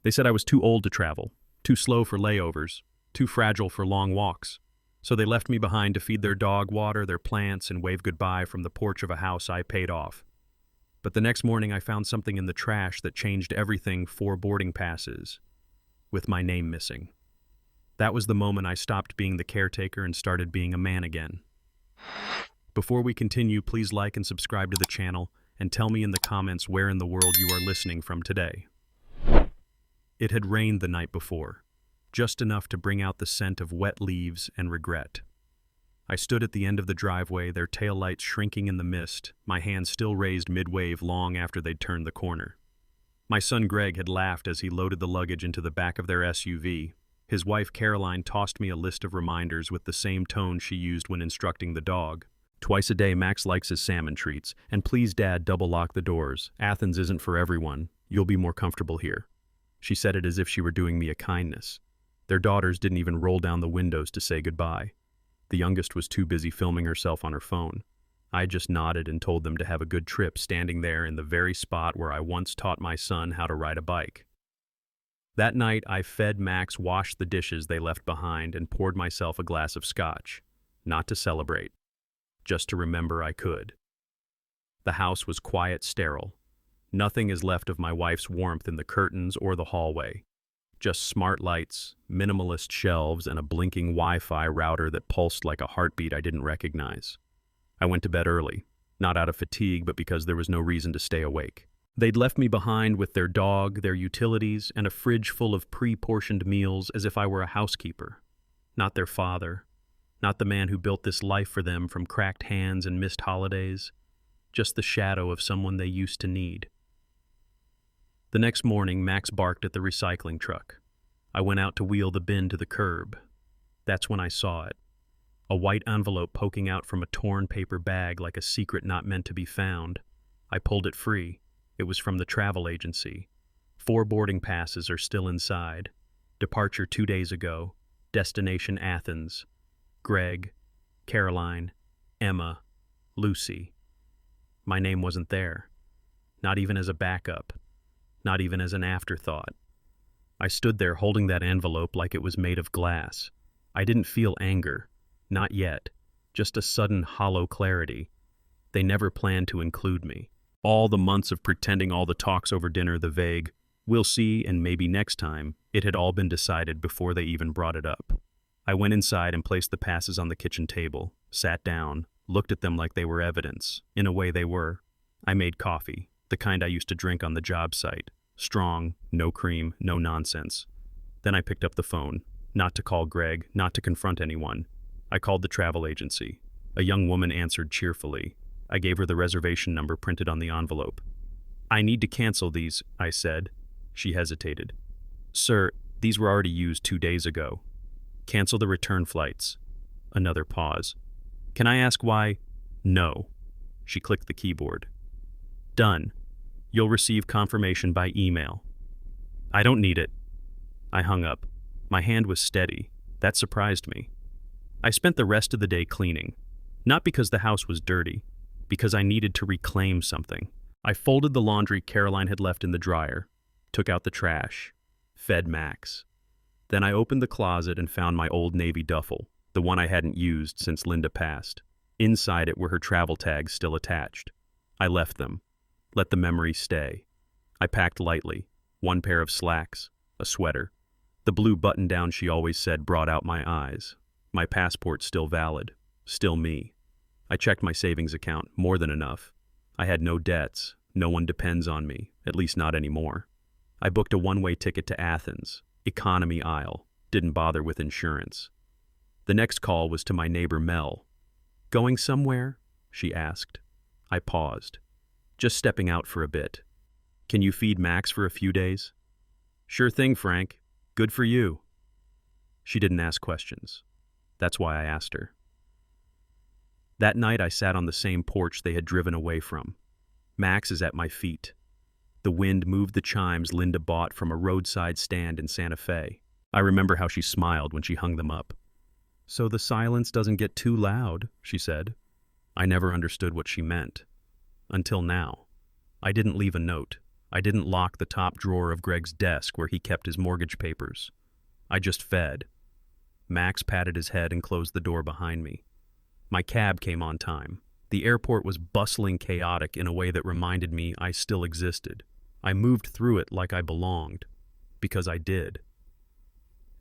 They said I was too old to travel, too slow for layovers, too fragile for long walks. So they left me behind to feed their dog, water their plants, and wave goodbye from the porch of a house I paid off. But the next morning I found something in the trash that changed everything: 4 boarding passes, with my name missing. That was the moment I stopped being the caretaker and started being a man again. Before we continue, please like and subscribe to the channel, and tell me in the comments where in the world you are listening from today. It had rained the night before, just enough to bring out the scent of wet leaves and regret. I stood at the end of the driveway, their taillights shrinking in the mist, my hands still raised mid-wave long after they'd turned the corner. My son Greg had laughed as he loaded the luggage into the back of their SUV. His wife Caroline tossed me a list of reminders with the same tone she used when instructing the dog. "Twice a day Max likes his salmon treats, and please Dad, double lock the doors. Athens isn't for everyone. You'll be more comfortable here." She said it as if she were doing me a kindness. Their daughters didn't even roll down the windows to say goodbye. The youngest was too busy filming herself on her phone. I just nodded and told them to have a good trip, standing there in the very spot where I once taught my son how to ride a bike. That night, I fed Max, washed the dishes they left behind, and poured myself a glass of scotch. Not to celebrate, just to remember I could. The house was quiet, sterile. Nothing is left of my wife's warmth in the curtains or the hallway. Just smart lights, minimalist shelves, and a blinking Wi-Fi router that pulsed like a heartbeat I didn't recognize. I went to bed early, not out of fatigue, but because there was no reason to stay awake. They'd left me behind with their dog, their utilities, and a fridge full of pre-portioned meals as if I were a housekeeper. Not their father, not the man who built this life for them from cracked hands and missed holidays, just the shadow of someone they used to need. The next morning, Max barked at the recycling truck. I went out to wheel the bin to the curb. That's when I saw it. A white envelope poking out from a torn paper bag like a secret not meant to be found. I pulled it free. It was from the travel agency. 4 boarding passes are still inside. Departure 2 days ago. Destination Athens. Greg, Caroline, Emma, Lucy. My name wasn't there. Not even as a backup. Not even as an afterthought. I stood there holding that envelope like it was made of glass. I didn't feel anger. Not yet. Just a sudden hollow clarity. They never planned to include me. All the months of pretending, all the talks over dinner, the vague, "we'll see and maybe next time," it had all been decided before they even brought it up. I went inside and placed the passes on the kitchen table, sat down, looked at them like they were evidence. In a way they were. I made coffee, the kind I used to drink on the job site. Strong, no cream, no nonsense. Then I picked up the phone, not to call Greg, not to confront anyone. I called the travel agency. A young woman answered cheerfully. I gave her the reservation number printed on the envelope. "I need to cancel these," I said. She hesitated. "Sir, these were already used 2 days ago." "Cancel the return flights." Another pause. "Can I ask why?" "No." She clicked the keyboard. "Done. You'll receive confirmation by email." "I don't need it." I hung up. My hand was steady. That surprised me. I spent the rest of the day cleaning. Not because the house was dirty, because I needed to reclaim something. I folded the laundry Caroline had left in the dryer, took out the trash, fed Max. Then I opened the closet and found my old Navy duffel, the one I hadn't used since Linda passed. Inside it were her travel tags still attached. I left them. Let the memories stay. I packed lightly. 1 pair of slacks, a sweater. The blue button-down she always said brought out my eyes. My passport still valid. Still me. I checked my savings account, more than enough. I had no debts. No one depends on me, at least not anymore. I booked a one-way ticket to Athens, economy aisle, didn't bother with insurance. The next call was to my neighbor Mel. "Going somewhere?" she asked. I paused. "Just stepping out for a bit. Can you feed Max for a few days?" "Sure thing, Frank. Good for you." She didn't ask questions. That's why I asked her. That night I sat on the same porch they had driven away from. Max is at my feet. The wind moved the chimes Linda bought from a roadside stand in Santa Fe. I remember how she smiled when she hung them up. "So the silence doesn't get too loud," she said. I never understood what she meant. Until now. I didn't leave a note. I didn't lock the top drawer of Greg's desk where he kept his mortgage papers. I just fed. Max patted his head and closed the door behind me. My cab came on time. The airport was bustling chaotic in a way that reminded me I still existed. I moved through it like I belonged, because I did.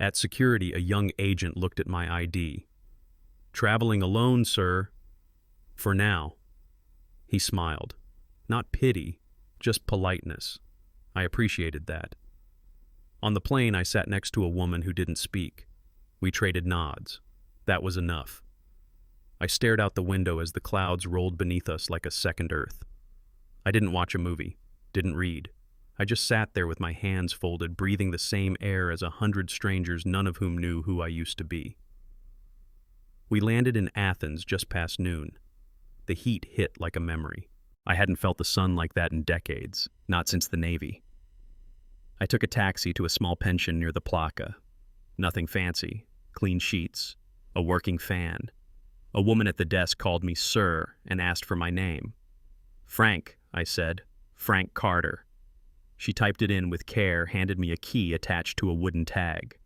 At security, a young agent looked at my ID. "Traveling alone, sir." "For now." He smiled. Not pity, just politeness. I appreciated that. On the plane, I sat next to a woman who didn't speak. We traded nods. That was enough. I stared out the window as the clouds rolled beneath us like a second Earth. I didn't watch a movie, didn't read. I just sat there with my hands folded, breathing the same air as 100 strangers, none of whom knew who I used to be. We landed in Athens just past noon. The heat hit like a memory. I hadn't felt the sun like that in decades, not since the Navy. I took a taxi to a small pension near the Plaka. Nothing fancy, clean sheets, a working fan. A woman at the desk called me sir and asked for my name. "Frank," I said. "Frank Carter." She typed it in with care, handed me a key attached to a wooden tag.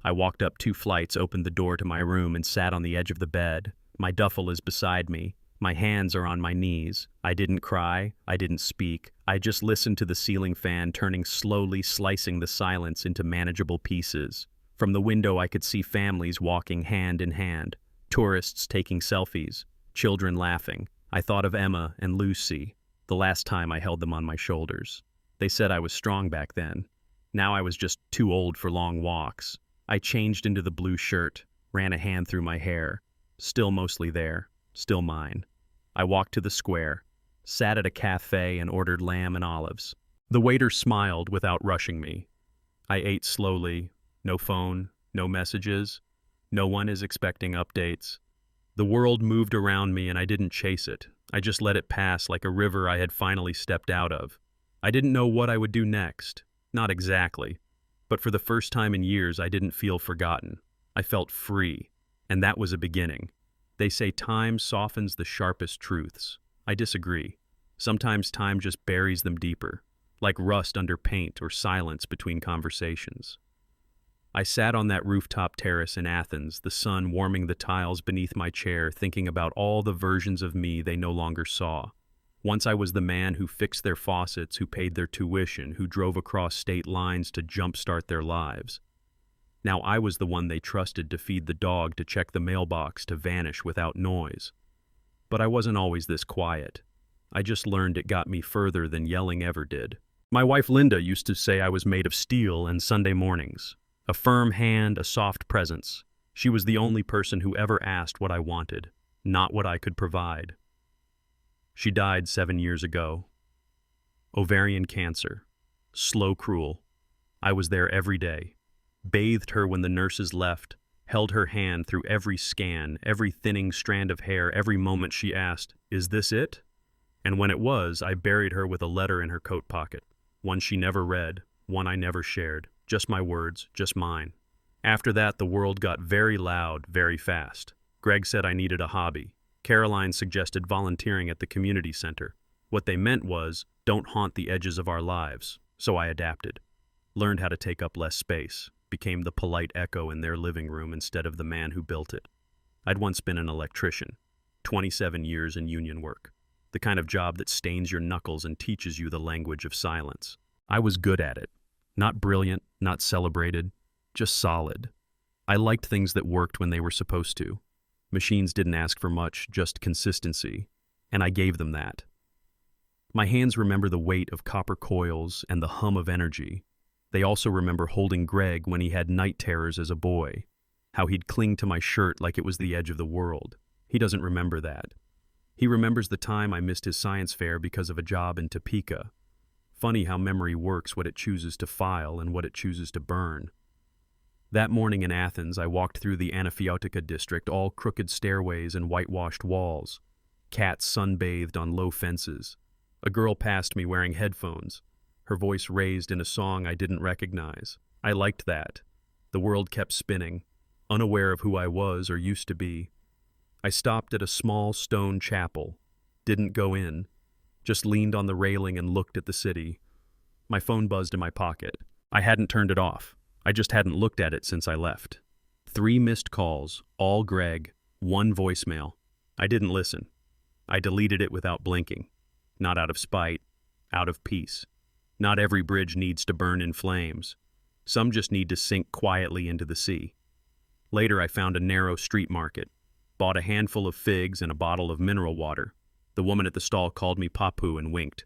I walked up 2 flights, opened the door to my room, and sat on the edge of the bed. My duffel is beside me. My hands are on my knees. I didn't cry. I didn't speak. I just listened to the ceiling fan turning slowly, slicing the silence into manageable pieces. From the window, I could see families walking hand in hand, tourists taking selfies, children laughing. I thought of Emma and Lucy, the last time I held them on my shoulders. They said I was strong back then. Now I was just too old for long walks. I changed into the blue shirt, ran a hand through my hair. Still mostly there, still mine. I walked to the square, sat at a cafe and ordered lamb and olives. The waiter smiled without rushing me. I ate slowly, no phone, no messages. No one is expecting updates. The world moved around me and I didn't chase it. I just let it pass like a river I had finally stepped out of. I didn't know what I would do next. Not exactly. But for the first time in years, I didn't feel forgotten. I felt free. And that was a beginning. They say time softens the sharpest truths. I disagree. Sometimes time just buries them deeper, like rust under paint or silence between conversations. I sat on that rooftop terrace in Athens, the sun warming the tiles beneath my chair, thinking about all the versions of me they no longer saw. Once I was the man who fixed their faucets, who paid their tuition, who drove across state lines to jumpstart their lives. Now I was the one they trusted to feed the dog, to check the mailbox, to vanish without noise. But I wasn't always this quiet. I just learned it got me further than yelling ever did. My wife Linda used to say I was made of steel and Sunday mornings. A firm hand, a soft presence. She was the only person who ever asked what I wanted, not what I could provide. She died 7 years ago. Ovarian cancer. Slow, cruel. I was there every day. Bathed her when the nurses left, held her hand through every scan, every thinning strand of hair, every moment she asked, "Is this it?" And when it was, I buried her with a letter in her coat pocket. One she never read, one I never shared. Just my words, just mine. After that, the world got very loud, very fast. Greg said I needed a hobby. Caroline suggested volunteering at the community center. What they meant was, don't haunt the edges of our lives. So I adapted. Learned how to take up less space. Became the polite echo in their living room instead of the man who built it. I'd once been an electrician. 27 years in union work. The kind of job that stains your knuckles and teaches you the language of silence. I was good at it. Not brilliant, not celebrated, just solid. I liked things that worked when they were supposed to. Machines didn't ask for much, just consistency, and I gave them that. My hands remember the weight of copper coils and the hum of energy. They also remember holding Greg when he had night terrors as a boy, how he'd cling to my shirt like it was the edge of the world. He doesn't remember that. He remembers the time I missed his science fair because of a job in Topeka. Funny how memory works, what it chooses to file and what it chooses to burn. That morning in Athens, I walked through the Anaphiotica district, all crooked stairways and whitewashed walls. Cats sunbathed on low fences. A girl passed me wearing headphones, her voice raised in a song I didn't recognize. I liked that. The world kept spinning, unaware of who I was or used to be. I stopped at a small stone chapel, didn't go in, just leaned on the railing and looked at the city. My phone buzzed in my pocket. I hadn't turned it off. I just hadn't looked at it since I left. 3 missed calls, all Greg, 1 voicemail. I didn't listen. I deleted it without blinking. Not out of spite, out of peace. Not every bridge needs to burn in flames. Some just need to sink quietly into the sea. Later, I found a narrow street market, bought a handful of figs and a bottle of mineral water. The woman at the stall called me Papu and winked.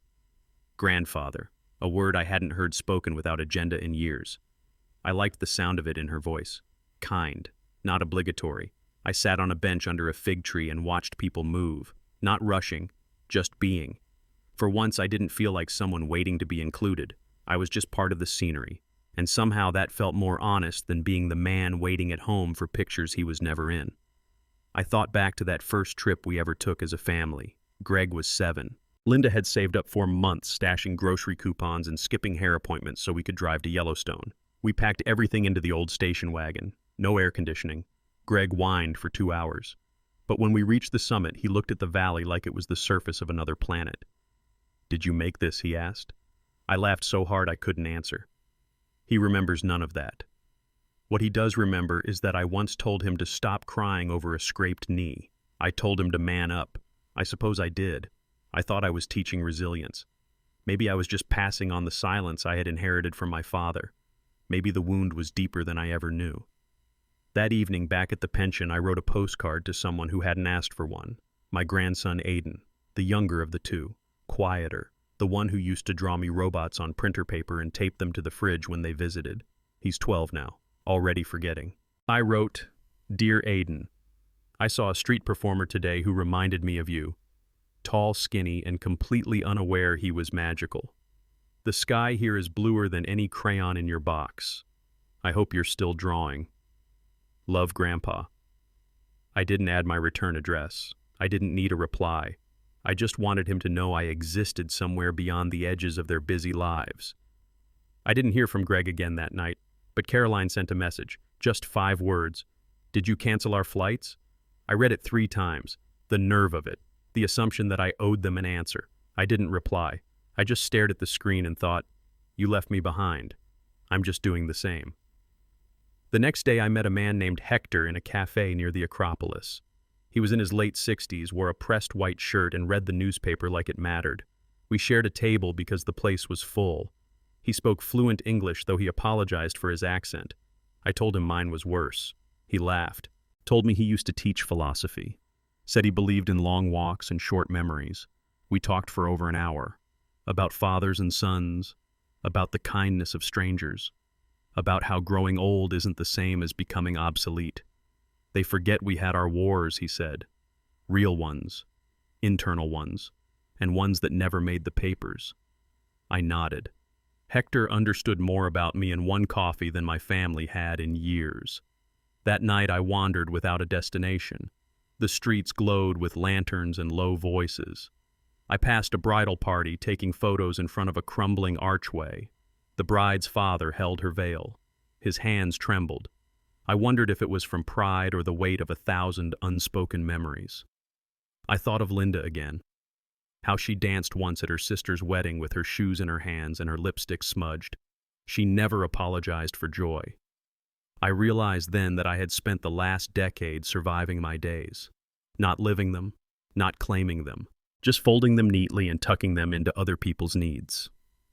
Grandfather, a word I hadn't heard spoken without agenda in years. I liked the sound of it in her voice. Kind, not obligatory. I sat on a bench under a fig tree and watched people move, not rushing, just being. For once, I didn't feel like someone waiting to be included. I was just part of the scenery, and somehow that felt more honest than being the man waiting at home for pictures he was never in. I thought back to that first trip we ever took as a family. Greg was 7. Linda had saved up for months, stashing grocery coupons and skipping hair appointments so we could drive to Yellowstone. We packed everything into the old station wagon. No air conditioning. Greg whined for 2 hours. But when we reached the summit, he looked at the valley like it was the surface of another planet. "Did you make this?" he asked. I laughed so hard I couldn't answer. He remembers none of that. What he does remember is that I once told him to stop crying over a scraped knee. I told him to man up. I suppose I did. I thought I was teaching resilience. Maybe I was just passing on the silence I had inherited from my father. Maybe the wound was deeper than I ever knew. That evening, back at the pension, I wrote a postcard to someone who hadn't asked for one. My grandson, Aiden, the younger of the 2, quieter, the one who used to draw me robots on printer paper and tape them to the fridge when they visited. He's 12 now, already forgetting. I wrote, "Dear Aiden, I saw a street performer today who reminded me of you. Tall, skinny, and completely unaware he was magical. The sky here is bluer than any crayon in your box. I hope you're still drawing. Love, Grandpa." I didn't add my return address. I didn't need a reply. I just wanted him to know I existed somewhere beyond the edges of their busy lives. I didn't hear from Greg again that night, but Caroline sent a message, just 5 words. "Did you cancel our flights?" I read it 3 times. The nerve of it. The assumption that I owed them an answer. I didn't reply. I just stared at the screen and thought, "You left me behind. I'm just doing the same." The next day I met a man named Hector in a cafe near the Acropolis. He was in his late 60s, wore a pressed white shirt, and read the newspaper like it mattered. We shared a table because the place was full. He spoke fluent English, though he apologized for his accent. I told him mine was worse. He laughed, told me he used to teach philosophy, said he believed in long walks and short memories. We talked for over an hour, about fathers and sons, about the kindness of strangers, about how growing old isn't the same as becoming obsolete. They forget we had our wars, he said. Real ones, internal ones, and ones that never made the papers. I nodded. Hector understood more about me in one coffee than my family had in years. That night I wandered without a destination. The streets glowed with lanterns and low voices. I passed a bridal party taking photos in front of a crumbling archway. The bride's father held her veil. His hands trembled. I wondered if it was from pride or the weight of 1,000 unspoken memories. I thought of Linda again. How she danced once at her sister's wedding with her shoes in her hands and her lipstick smudged. She never apologized for joy. I realized then that I had spent the last decade surviving my days. Not living them, not claiming them, just folding them neatly and tucking them into other people's needs.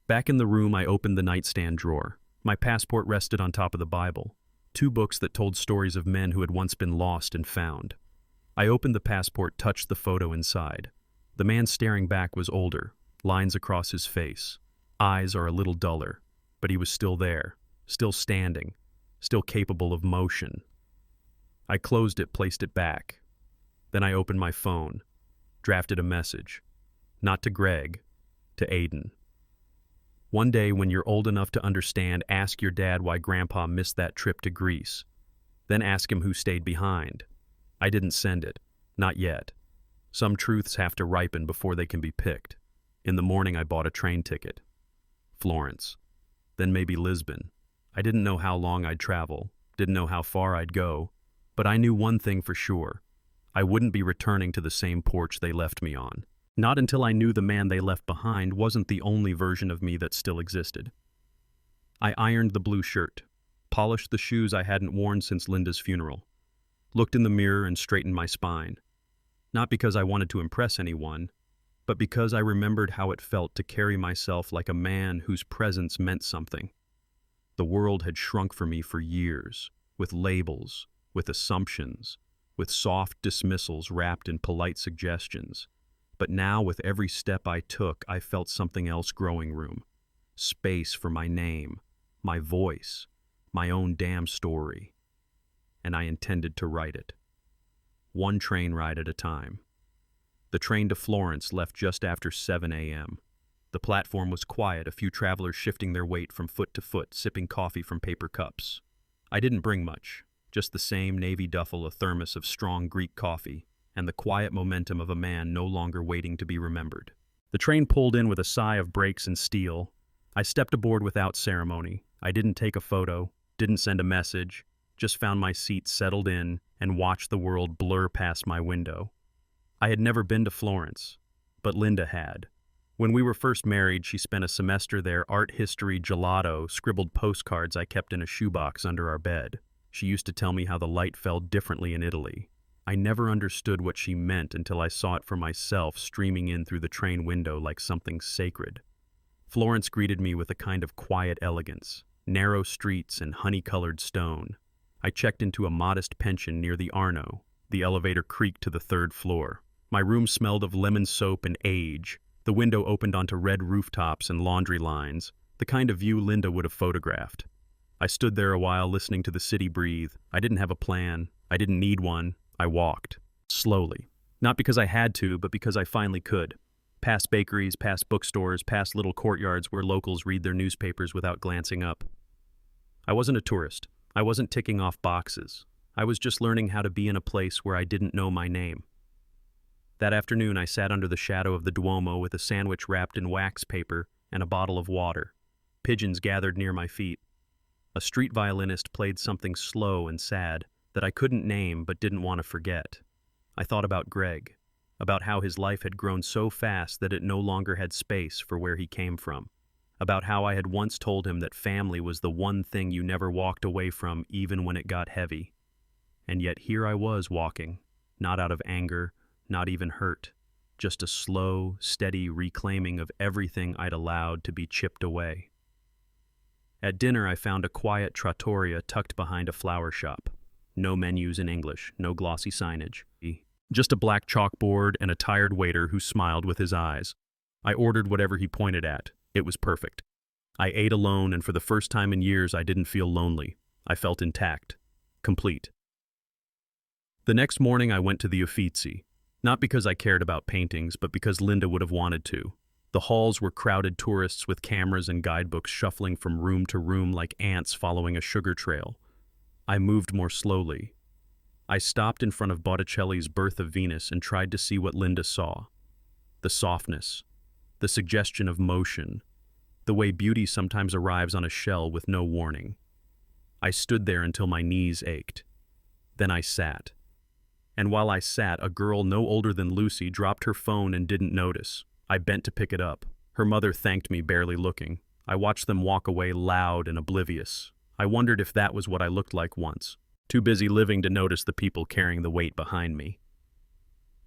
Back in the room, I opened the nightstand drawer. My passport rested on top of the Bible. 2 books that told stories of men who had once been lost and found. I opened the passport, touched the photo inside. The man staring back was older, lines across his face. Eyes are a little duller, but he was still there, still standing, still capable of motion. I closed it, placed it back. Then I opened my phone, drafted a message. Not to Greg, to Aiden. One day, when you're old enough to understand, ask your dad why Grandpa missed that trip to Greece. Then ask him who stayed behind. I didn't send it. Not yet. Some truths have to ripen before they can be picked. In the morning, I bought a train ticket. Florence. Then maybe Lisbon. I didn't know how long I'd travel, didn't know how far I'd go, but I knew one thing for sure. I wouldn't be returning to the same porch they left me on. Not until I knew the man they left behind wasn't the only version of me that still existed. I ironed the blue shirt, polished the shoes I hadn't worn since Linda's funeral, looked in the mirror and straightened my spine. Not because I wanted to impress anyone, but because I remembered how it felt to carry myself like a man whose presence meant something. The world had shrunk for me for years, with labels, with assumptions, with soft dismissals wrapped in polite suggestions. But now, with every step I took, I felt something else growing room. Space for my name, my voice, my own damn story. And I intended to write it. One train ride at a time. The train to Florence left just after 7 a.m. The platform was quiet, a few travelers shifting their weight from foot to foot, sipping coffee from paper cups. I didn't bring much, just the same navy duffel, a thermos of strong Greek coffee, and the quiet momentum of a man no longer waiting to be remembered. The train pulled in with a sigh of brakes and steel. I stepped aboard without ceremony. I didn't take a photo, didn't send a message, just found my seat, settled in, and watched the world blur past my window. I had never been to Florence, but Linda had. When we were first married, she spent a semester there, art history, gelato, scribbled postcards I kept in a shoebox under our bed. She used to tell me how the light fell differently in Italy. I never understood what she meant until I saw it for myself, streaming in through the train window like something sacred. Florence greeted me with a kind of quiet elegance, narrow streets and honey-colored stone. I checked into a modest pension near the Arno. The elevator creaked to the third floor. My room smelled of lemon soap and age. The window opened onto red rooftops and laundry lines, the kind of view Linda would have photographed. I stood there a while listening to the city breathe. I didn't have a plan. I didn't need one. I walked. Slowly. Not because I had to, but because I finally could. Past bakeries, past bookstores, past little courtyards where locals read their newspapers without glancing up. I wasn't a tourist. I wasn't ticking off boxes. I was just learning how to be in a place where I didn't know my name. That afternoon, I sat under the shadow of the Duomo with a sandwich wrapped in wax paper and a bottle of water. Pigeons gathered near my feet. A street violinist played something slow and sad that I couldn't name but didn't want to forget. I thought about Greg, about how his life had grown so fast that it no longer had space for where he came from, about how I had once told him that family was the one thing you never walked away from even when it got heavy. And yet here I was walking, not out of anger, not even hurt, just a slow, steady reclaiming of everything I'd allowed to be chipped away. At dinner, I found a quiet trattoria tucked behind a flower shop. No menus in English, no glossy signage. Just a black chalkboard and a tired waiter who smiled with his eyes. I ordered whatever he pointed at. It was perfect. I ate alone, and for the first time in years, I didn't feel lonely. I felt intact, complete. The next morning, I went to the Uffizi. Not because I cared about paintings, but because Linda would have wanted to. The halls were crowded, tourists with cameras and guidebooks shuffling from room to room like ants following a sugar trail. I moved more slowly. I stopped in front of Botticelli's Birth of Venus and tried to see what Linda saw. The softness, the suggestion of motion, the way beauty sometimes arrives on a shell with no warning. I stood there until my knees ached. Then I sat. And while I sat, a girl no older than Lucy dropped her phone and didn't notice. I bent to pick it up. Her mother thanked me, barely looking. I watched them walk away, loud and oblivious. I wondered if that was what I looked like once, too busy living to notice the people carrying the weight behind me.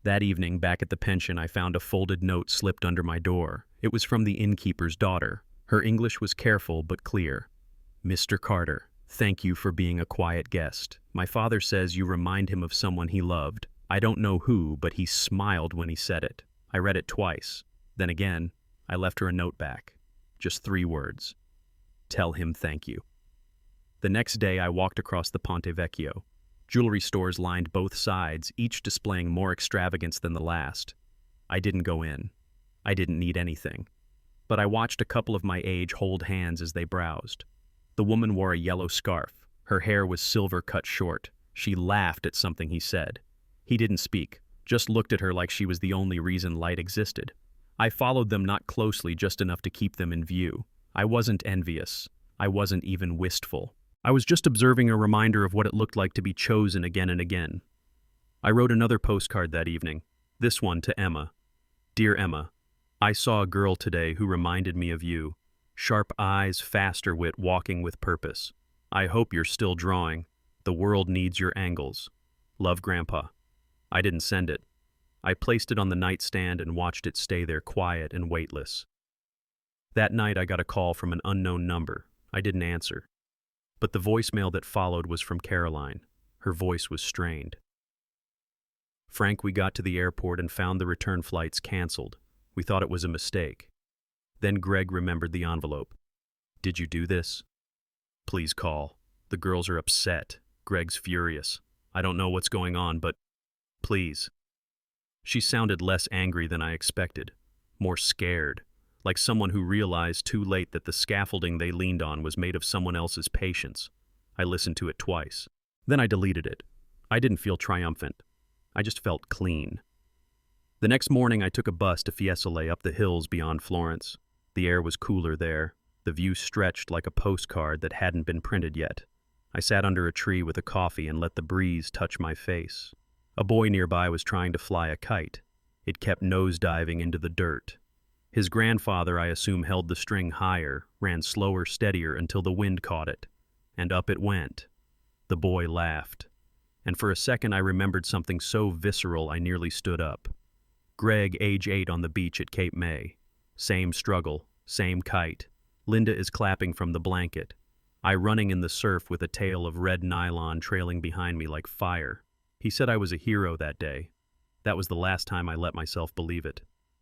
That evening, back at the pension, I found a folded note slipped under my door. It was from the innkeeper's daughter. Her English was careful but clear. Mr. Carter, thank you for being a quiet guest. My father says you remind him of someone he loved. I don't know who, but he smiled when he said it. I read it twice. Then again, I left her a note back. Just 3 words. Tell him thank you. The next day, I walked across the Ponte Vecchio. Jewelry stores lined both sides, each displaying more extravagance than the last. I didn't go in. I didn't need anything. But I watched a couple of my age hold hands as they browsed. The woman wore a yellow scarf. Her hair was silver cut short. She laughed at something he said. He didn't speak, just looked at her like she was the only reason light existed. I followed them, not closely, just enough to keep them in view. I wasn't envious. I wasn't even wistful. I was just observing, a reminder of what it looked like to be chosen again and again. I wrote another postcard that evening, this one to Emma. Dear Emma, I saw a girl today who reminded me of you. Sharp eyes, faster wit, walking with purpose. I hope you're still drawing. The world needs your angles. Love, Grandpa. I didn't send it. I placed it on the nightstand and watched it stay there quiet and weightless. That night I got a call from an unknown number. I didn't answer. But the voicemail that followed was from Caroline. Her voice was strained. Frank, we got to the airport and found the return flights canceled. We thought it was a mistake. Then Greg remembered the envelope. Did you do this? Please call. The girls are upset. Greg's furious. I don't know what's going on, but please. She sounded less angry than I expected, more scared, like someone who realized too late that the scaffolding they leaned on was made of someone else's patience. I listened to it twice. Then I deleted it. I didn't feel triumphant. I just felt clean. The next morning I took a bus to Fiesole up the hills beyond Florence. The air was cooler there. The view stretched like a postcard that hadn't been printed yet. I sat under a tree with a coffee and let the breeze touch my face. A boy nearby was trying to fly a kite. It kept nosediving into the dirt. His grandfather, I assume, held the string higher, ran slower, steadier until the wind caught it. And up it went. The boy laughed. And for a second I remembered something so visceral I nearly stood up. Greg, age 8, on the beach at Cape May. Same struggle, same kite. Linda is clapping from the blanket. I running in the surf with a tail of red nylon trailing behind me like fire. He said I was a hero that day. That was the last time I let myself believe it.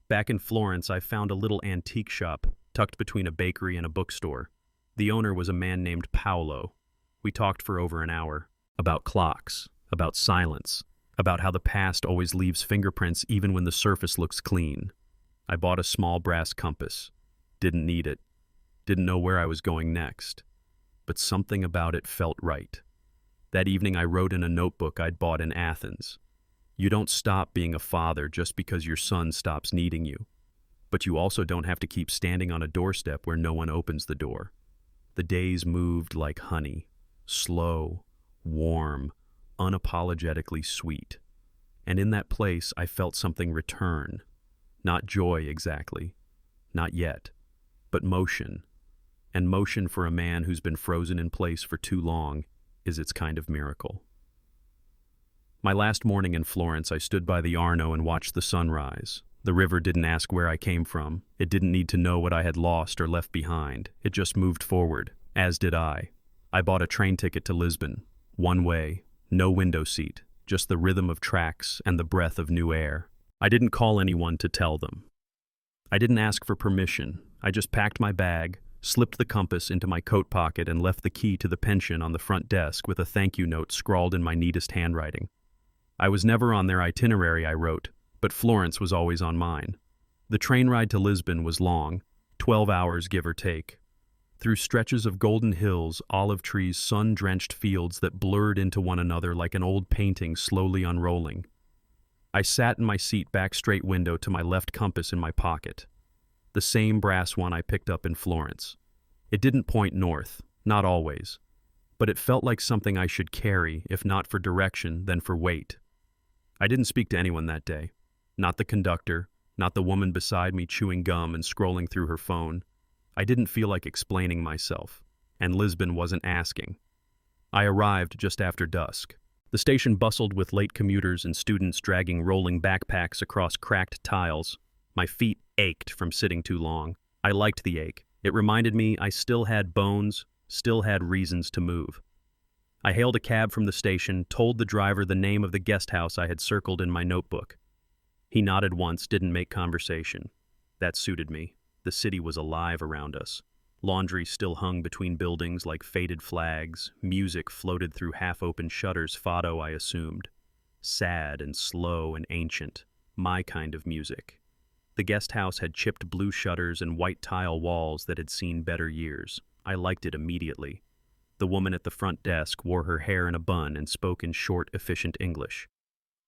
Back in Florence, I found a little antique shop tucked between a bakery and a bookstore. The owner was a man named Paolo. We talked for over an hour. About clocks, about silence, about how the past always leaves fingerprints even when the surface looks clean. I bought a small brass compass. Didn't need it. Didn't know where I was going next. But something about it felt right. That evening I wrote in a notebook I'd bought in Athens. You don't stop being a father just because your son stops needing you. But you also don't have to keep standing on a doorstep where no one opens the door. The days moved like honey, slow, warm, unapologetically sweet. And in that place I felt something return. Not joy exactly, not yet, but motion. And motion for a man who's been frozen in place for too long is its kind of miracle. My last morning in Florence, I stood by the Arno and watched the sunrise. The river didn't ask where I came from. It didn't need to know what I had lost or left behind. It just moved forward, as did I. I bought a train ticket to Lisbon. One way, no window seat, just the rhythm of tracks and the breath of new air. I didn't call anyone to tell them. I didn't ask for permission. I just packed my bag, slipped the compass into my coat pocket, and left the key to the pension on the front desk with a thank you note scrawled in my neatest handwriting. I was never on their itinerary, I wrote, but Florence was always on mine. The train ride to Lisbon was long, 12 hours give or take. Through stretches of golden hills, olive trees, sun-drenched fields that blurred into one another like an old painting slowly unrolling. I sat in my seat, back straight window, to my left, compass in my pocket. The same brass one I picked up in Florence. It didn't point north, not always, but it felt like something I should carry, if not for direction, then for weight. I didn't speak to anyone that day. Not the conductor, not the woman beside me chewing gum and scrolling through her phone. I didn't feel like explaining myself, and Lisbon wasn't asking. I arrived just after dusk. The station bustled with late commuters and students dragging rolling backpacks across cracked tiles. My feet ached from sitting too long. I liked the ache. It reminded me I still had bones, still had reasons to move. I hailed a cab from the station, told the driver the name of the guest house I had circled in my notebook. He nodded once, didn't make conversation. That suited me. The city was alive around us. Laundry still hung between buildings like faded flags. Music floated through half-open shutters, fado, I assumed. Sad and slow and ancient. My kind of music. The guest house had chipped blue shutters and white tile walls that had seen better years. I liked it immediately. The woman at the front desk wore her hair in a bun and spoke in short, efficient English.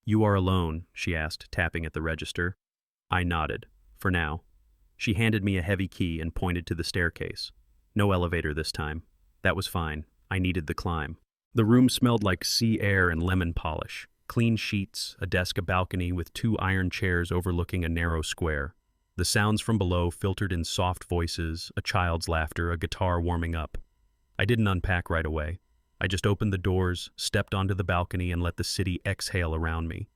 "You are alone?" she asked, tapping at the register. I nodded. For now. She handed me a heavy key and pointed to the staircase. No elevator this time. That was fine. I needed the climb. The room smelled like sea air and lemon polish. Clean sheets, a desk, a balcony with two iron chairs overlooking a narrow square. The sounds from below filtered in soft voices, a child's laughter, a guitar warming up. I didn't unpack right away. I just opened the doors, stepped onto the balcony, and let the city exhale around me.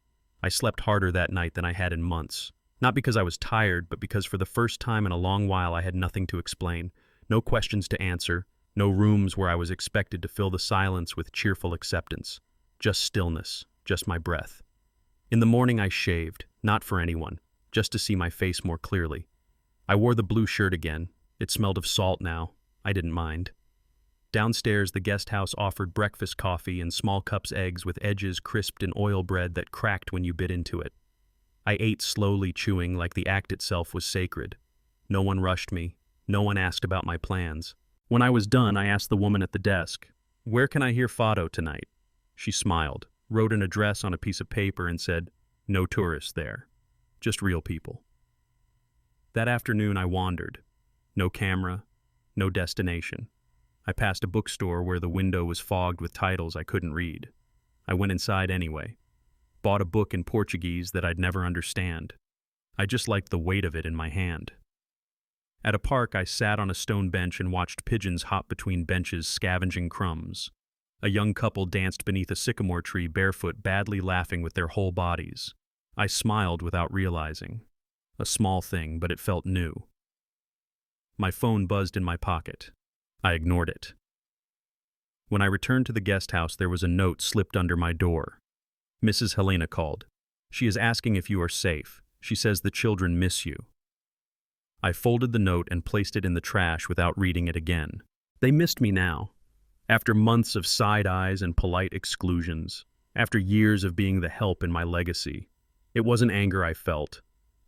I slept harder that night than I had in months. Not because I was tired, but because for the first time in a long while I had nothing to explain. No questions to answer, no rooms where I was expected to fill the silence with cheerful acceptance. Just stillness, just my breath. In the morning I shaved, not for anyone, just to see my face more clearly. I wore the blue shirt again. It smelled of salt now. I didn't mind. Downstairs, the guest house offered breakfast coffee and small cups eggs with edges crisped in oil bread that cracked when you bit into it. I ate slowly, chewing like the act itself was sacred. No one rushed me. No one asked about my plans. When I was done, I asked the woman at the desk, "Where can I hear Fado tonight?" She smiled, wrote an address on a piece of paper and said, "No tourists there. Just real people." That afternoon I wandered. No camera, no destination. I passed a bookstore where the window was fogged with titles I couldn't read. I went inside anyway. Bought a book in Portuguese that I'd never understand. I just liked the weight of it in my hand. At a park, I sat on a stone bench and watched pigeons hop between benches, scavenging crumbs. A young couple danced beneath a sycamore tree, barefoot, badly laughing with their whole bodies. I smiled without realizing. A small thing, but it felt new. My phone buzzed in my pocket. I ignored it. When I returned to the guest house, there was a note slipped under my door. Mrs. Helena called. She is asking if you are safe. She says the children miss you. I folded the note and placed it in the trash without reading it again. They missed me now. After months of side eyes and polite exclusions, after years of being the help in my legacy, it wasn't anger I felt,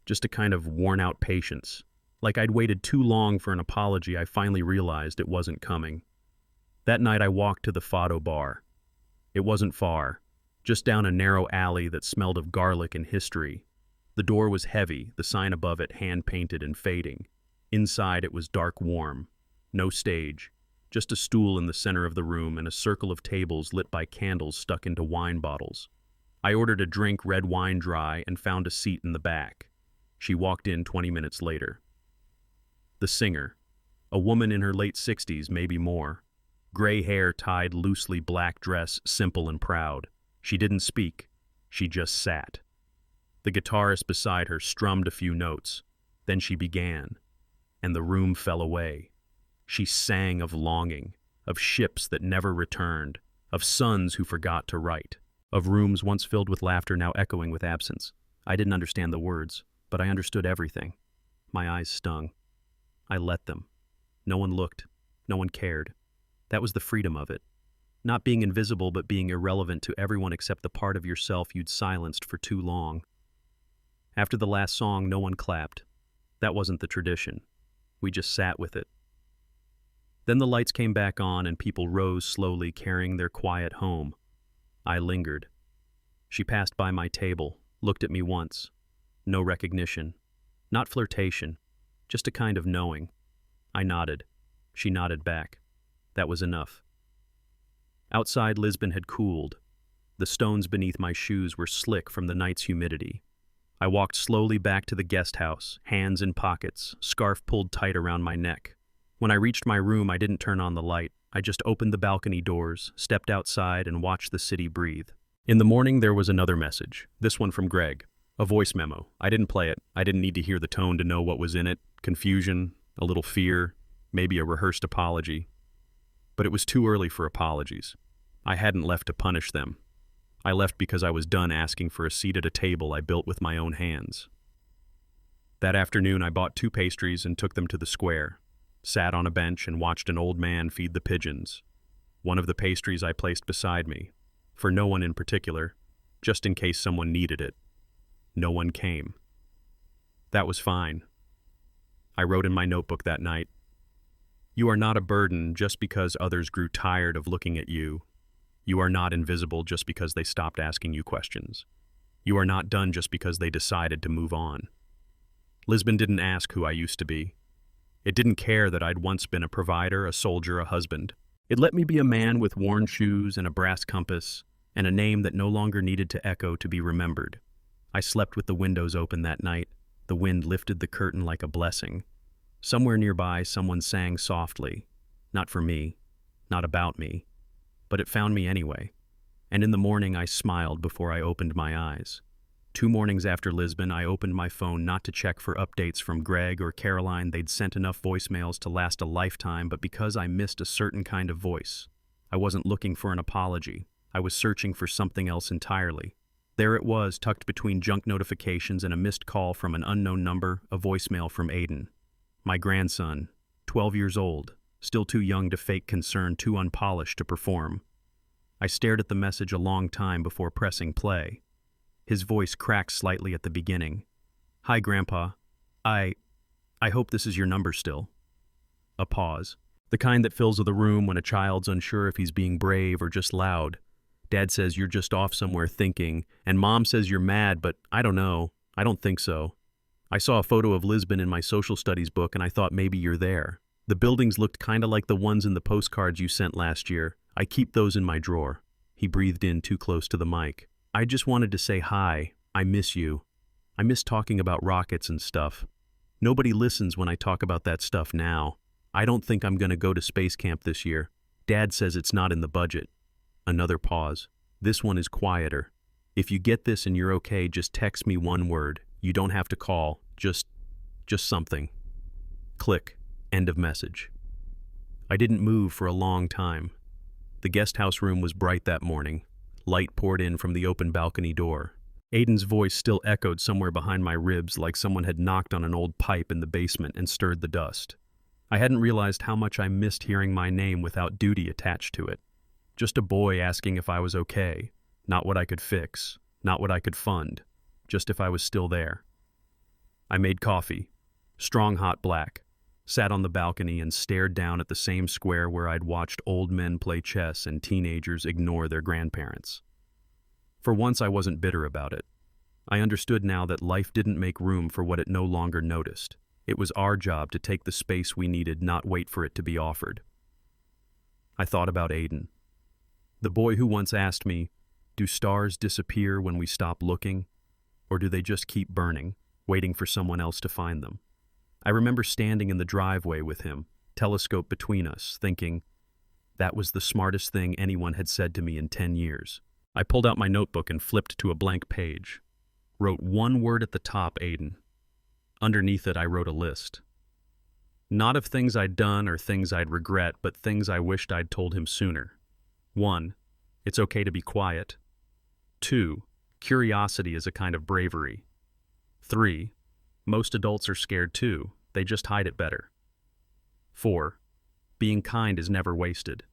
just a kind of worn-out patience. Like I'd waited too long for an apology, I finally realized it wasn't coming. That night I walked to the Fado bar. It wasn't far, just down a narrow alley that smelled of garlic and history. The door was heavy, the sign above it hand-painted and fading. Inside it was dark warm. No stage, just a stool in the center of the room and a circle of tables lit by candles stuck into wine bottles. I ordered a drink, red wine dry, and found a seat in the back. She walked in 20 minutes later. The singer, a woman in her late 60s, maybe more. Gray hair tied loosely, black dress, simple and proud. She didn't speak. She just sat. The guitarist beside her strummed a few notes. Then she began, and the room fell away. She sang of longing, of ships that never returned, of sons who forgot to write, of rooms once filled with laughter now echoing with absence. I didn't understand the words, but I understood everything. My eyes stung. I let them. No one looked. No one cared. That was the freedom of it. Not being invisible, but being irrelevant to everyone except the part of yourself you'd silenced for too long. After the last song, no one clapped. That wasn't the tradition. We just sat with it. Then the lights came back on and people rose slowly, carrying their quiet home. I lingered. She passed by my table, looked at me once. No recognition. Not flirtation. Just a kind of knowing. I nodded. She nodded back. That was enough. Outside, Lisbon had cooled. The stones beneath my shoes were slick from the night's humidity. I walked slowly back to the guest house, hands in pockets, scarf pulled tight around my neck. When I reached my room, I didn't turn on the light. I just opened the balcony doors, stepped outside, and watched the city breathe. In the morning, there was another message, this one from Greg. A voice memo. I didn't play it. I didn't need to hear the tone to know what was in it. Confusion, a little fear, maybe a rehearsed apology. But it was too early for apologies. I hadn't left to punish them. I left because I was done asking for a seat at a table I built with my own hands. That afternoon, I bought 2 pastries and took them to the square, sat on a bench and watched an old man feed the pigeons. One of the pastries I placed beside me, for no one in particular, just in case someone needed it. No one came. That was fine. I wrote in my notebook that night, "You are not a burden just because others grew tired of looking at you. You are not invisible just because they stopped asking you questions. You are not done just because they decided to move on." Lisbon didn't ask who I used to be. It didn't care that I'd once been a provider, a soldier, a husband. It let me be a man with worn shoes and a brass compass, and a name that no longer needed to echo to be remembered. I slept with the windows open that night. The wind lifted the curtain like a blessing. Somewhere nearby, someone sang softly. Not for me, not about me, but it found me anyway. And in the morning, I smiled before I opened my eyes. 2 mornings after Lisbon, I opened my phone not to check for updates from Greg or Caroline. They'd sent enough voicemails to last a lifetime, but because I missed a certain kind of voice. I wasn't looking for an apology. I was searching for something else entirely. There it was, tucked between junk notifications and a missed call from an unknown number, a voicemail from Aiden. My grandson, 12 years old, still too young to fake concern, too unpolished to perform. I stared at the message a long time before pressing play. His voice cracked slightly at the beginning. "Hi, Grandpa. I hope this is your number still." A pause. The kind that fills the room when a child's unsure if he's being brave or just loud. Dad says you're just off somewhere thinking, and Mom says you're mad, but I don't know. I don't think so. I saw a photo of Lisbon in my social studies book, and I thought maybe you're there. The buildings looked kind of like the ones in the postcards you sent last year. I keep those in my drawer. He breathed in too close to the mic. I just wanted to say hi. I miss you. I miss talking about rockets and stuff. Nobody listens when I talk about that stuff now. I don't think I'm going to go to space camp this year. Dad says it's not in the budget. Another pause. This one is quieter. If you get this and you're okay, just text me one word. You don't have to call. Just something. Click. End of message. I didn't move for a long time. The guest house room was bright that morning. Light poured in from the open balcony door. Aiden's voice still echoed somewhere behind my ribs like someone had knocked on an old pipe in the basement and stirred the dust. I hadn't realized how much I missed hearing my name without duty attached to it. Just a boy asking if I was okay, not what I could fix, not what I could fund, just if I was still there. I made coffee, strong hot black, sat on the balcony and stared down at the same square where I'd watched old men play chess and teenagers ignore their grandparents. For once, I wasn't bitter about it. I understood now that life didn't make room for what it no longer noticed. It was our job to take the space we needed, not wait for it to be offered. I thought about Aiden, the boy who once asked me, "Do stars disappear when we stop looking, or do they just keep burning, waiting for someone else to find them?" I remember standing in the driveway with him, telescope between us, thinking, that was the smartest thing anyone had said to me in 10 years. I pulled out my notebook and flipped to a blank page. Wrote one word at the top, Aiden. Underneath it, I wrote a list. Not of things I'd done or things I'd regret, but things I wished I'd told him sooner. 1. It's okay to be quiet. 2. Curiosity is a kind of bravery. 3. Most adults are scared too, they just hide it better. 4. Being kind is never wasted.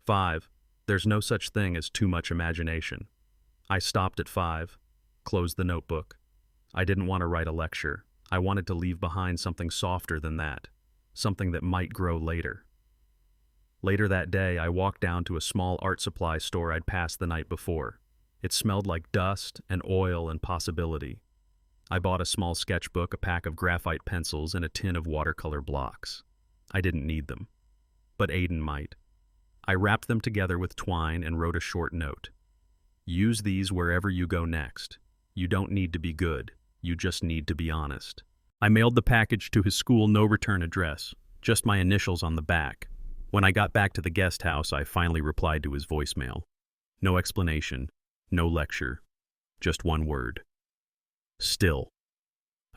5. There's no such thing as too much imagination. I stopped at 5, closed the notebook. I didn't want to write a lecture. I wanted to leave behind something softer than that, something that might grow later. Later that day, I walked down to a small art supply store I'd passed the night before. It smelled like dust and oil and possibility. I bought a small sketchbook, a pack of graphite pencils, and a tin of watercolor blocks. I didn't need them, but Aiden might. I wrapped them together with twine and wrote a short note. Use these wherever you go next. You don't need to be good. You just need to be honest. I mailed the package to his school no-return address, just my initials on the back. When I got back to the guest house, I finally replied to his voicemail. No explanation, no lecture, just one word. Still.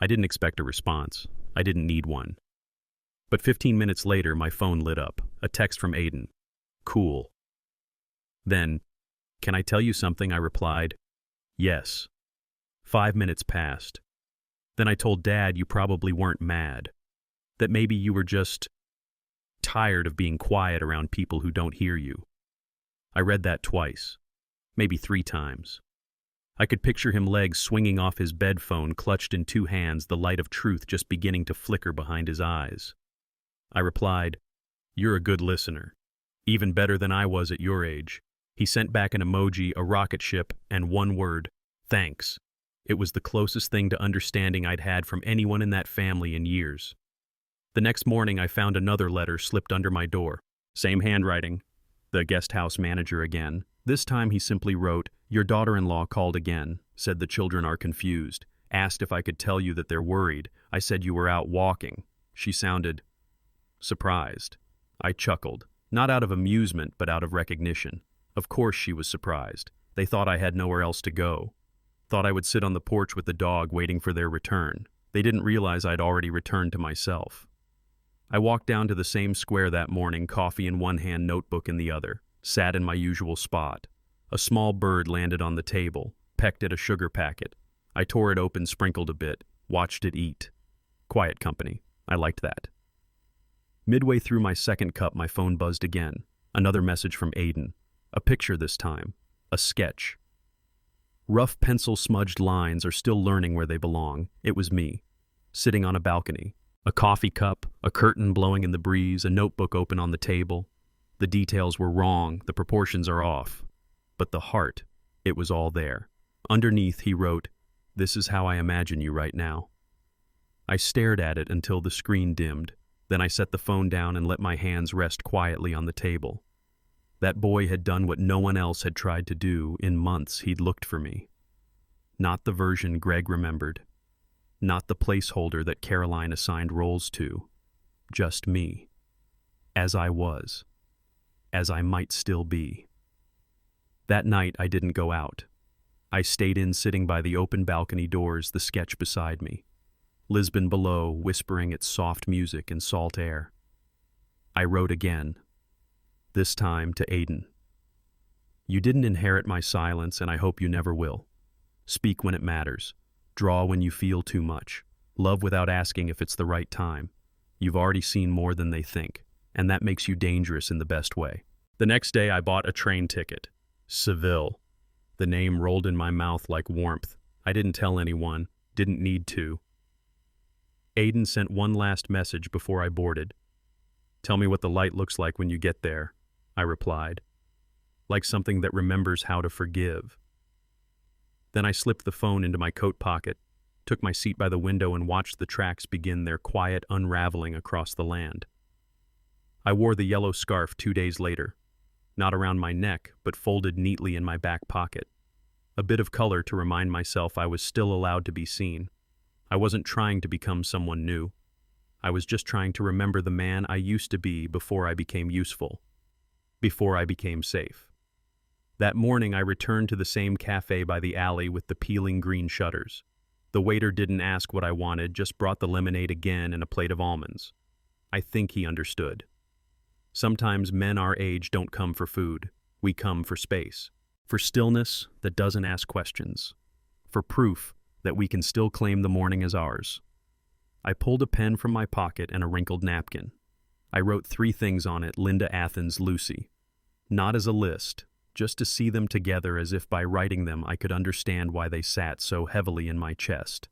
I didn't expect a response. I didn't need one. But 15 minutes later, my phone lit up. A text from Aiden. Cool. Then, "Can I tell you something?" I replied. Yes. 5 minutes passed. Then I told Dad you probably weren't mad. That maybe you were just tired of being quiet around people who don't hear you. I read that twice. Maybe 3 times. I could picture him, legs swinging off his bed phone, clutched in 2 hands, the light of truth just beginning to flicker behind his eyes. I replied, "You're a good listener. Even better than I was at your age." He sent back an emoji, a rocket ship, and one word, "Thanks." It was the closest thing to understanding I'd had from anyone in that family in years. The next morning, I found another letter slipped under my door. Same handwriting. The guest house manager again. This time he simply wrote, "Your daughter-in-law called again, said the children are confused, asked if I could tell you that they're worried. I said you were out walking." She sounded surprised. I chuckled, not out of amusement but out of recognition. Of course she was surprised. They thought I had nowhere else to go. Thought I would sit on the porch with the dog waiting for their return. They didn't realize I'd already returned to myself. I walked down to the same square that morning, coffee in one hand, notebook in the other, sat in my usual spot. A small bird landed on the table, pecked at a sugar packet. I tore it open, sprinkled a bit, watched it eat. Quiet company. I liked that. Midway through my second cup, my phone buzzed again. Another message from Aiden. A picture this time. A sketch. Rough pencil-smudged lines are still learning where they belong. It was me, sitting on a balcony. A coffee cup, a curtain blowing in the breeze, a notebook open on the table. The details were wrong, the proportions are off. But the heart, it was all there. Underneath, he wrote, "This is how I imagine you right now." I stared at it until the screen dimmed. Then I set the phone down and let my hands rest quietly on the table. That boy had done what no one else had tried to do. In months, he'd looked for me. Not the version Greg remembered. Not the placeholder that Caroline assigned roles to. Just me. As I was. As I might still be. That night, I didn't go out. I stayed in, sitting by the open balcony doors, the sketch beside me. Lisbon below, whispering its soft music and salt air. I wrote again. This time to Aiden. You didn't inherit my silence, and I hope you never will. Speak when it matters. Draw when you feel too much. Love without asking if it's the right time. You've already seen more than they think, and that makes you dangerous in the best way. The next day I bought a train ticket. Seville. The name rolled in my mouth like warmth. I didn't tell anyone, didn't need to. Aiden sent one last message before I boarded. "Tell me what the light looks like when you get there," I replied. Like something that remembers how to forgive. Then I slipped the phone into my coat pocket, took my seat by the window and watched the tracks begin their quiet unraveling across the land. I wore the yellow scarf 2 days later, not around my neck, but folded neatly in my back pocket. A bit of color to remind myself I was still allowed to be seen. I wasn't trying to become someone new. I was just trying to remember the man I used to be before I became useful, before I became safe. That morning I returned to the same cafe by the alley with the peeling green shutters. The waiter didn't ask what I wanted, just brought the lemonade again and a plate of almonds. I think he understood. Sometimes men our age don't come for food. We come for space. For stillness that doesn't ask questions. For proof that we can still claim the morning as ours. I pulled a pen from my pocket and a wrinkled napkin. I wrote 3 things on it: Linda, Athens, Lucy. Not as a list, just to see them together, as if by writing them I could understand why they sat so heavily in my chest.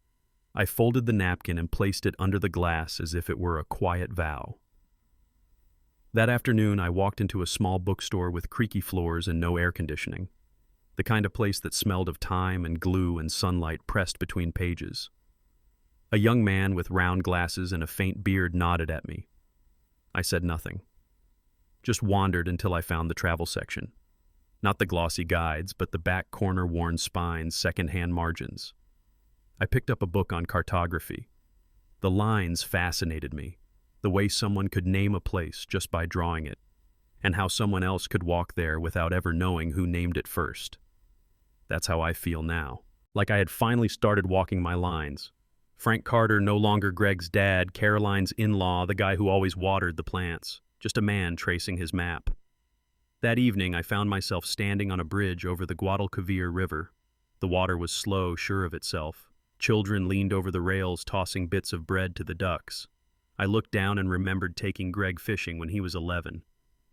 I folded the napkin and placed it under the glass as if it were a quiet vow. That afternoon I walked into a small bookstore with creaky floors and no air conditioning. The kind of place that smelled of time and glue and sunlight pressed between pages. A young man with round glasses and a faint beard nodded at me. I said nothing. Just wandered until I found the travel section. Not the glossy guides, but the back corner worn spines, second-hand margins. I picked up a book on cartography. The lines fascinated me. The way someone could name a place just by drawing it, and how someone else could walk there without ever knowing who named it first. That's how I feel now. Like I had finally started walking my lines. Frank Carter, no longer Greg's dad, Caroline's in-law, the guy who always watered the plants. Just a man tracing his map. That evening, I found myself standing on a bridge over the Guadalquivir River. The water was slow, sure of itself. Children leaned over the rails, tossing bits of bread to the ducks. I looked down and remembered taking Greg fishing when he was 11.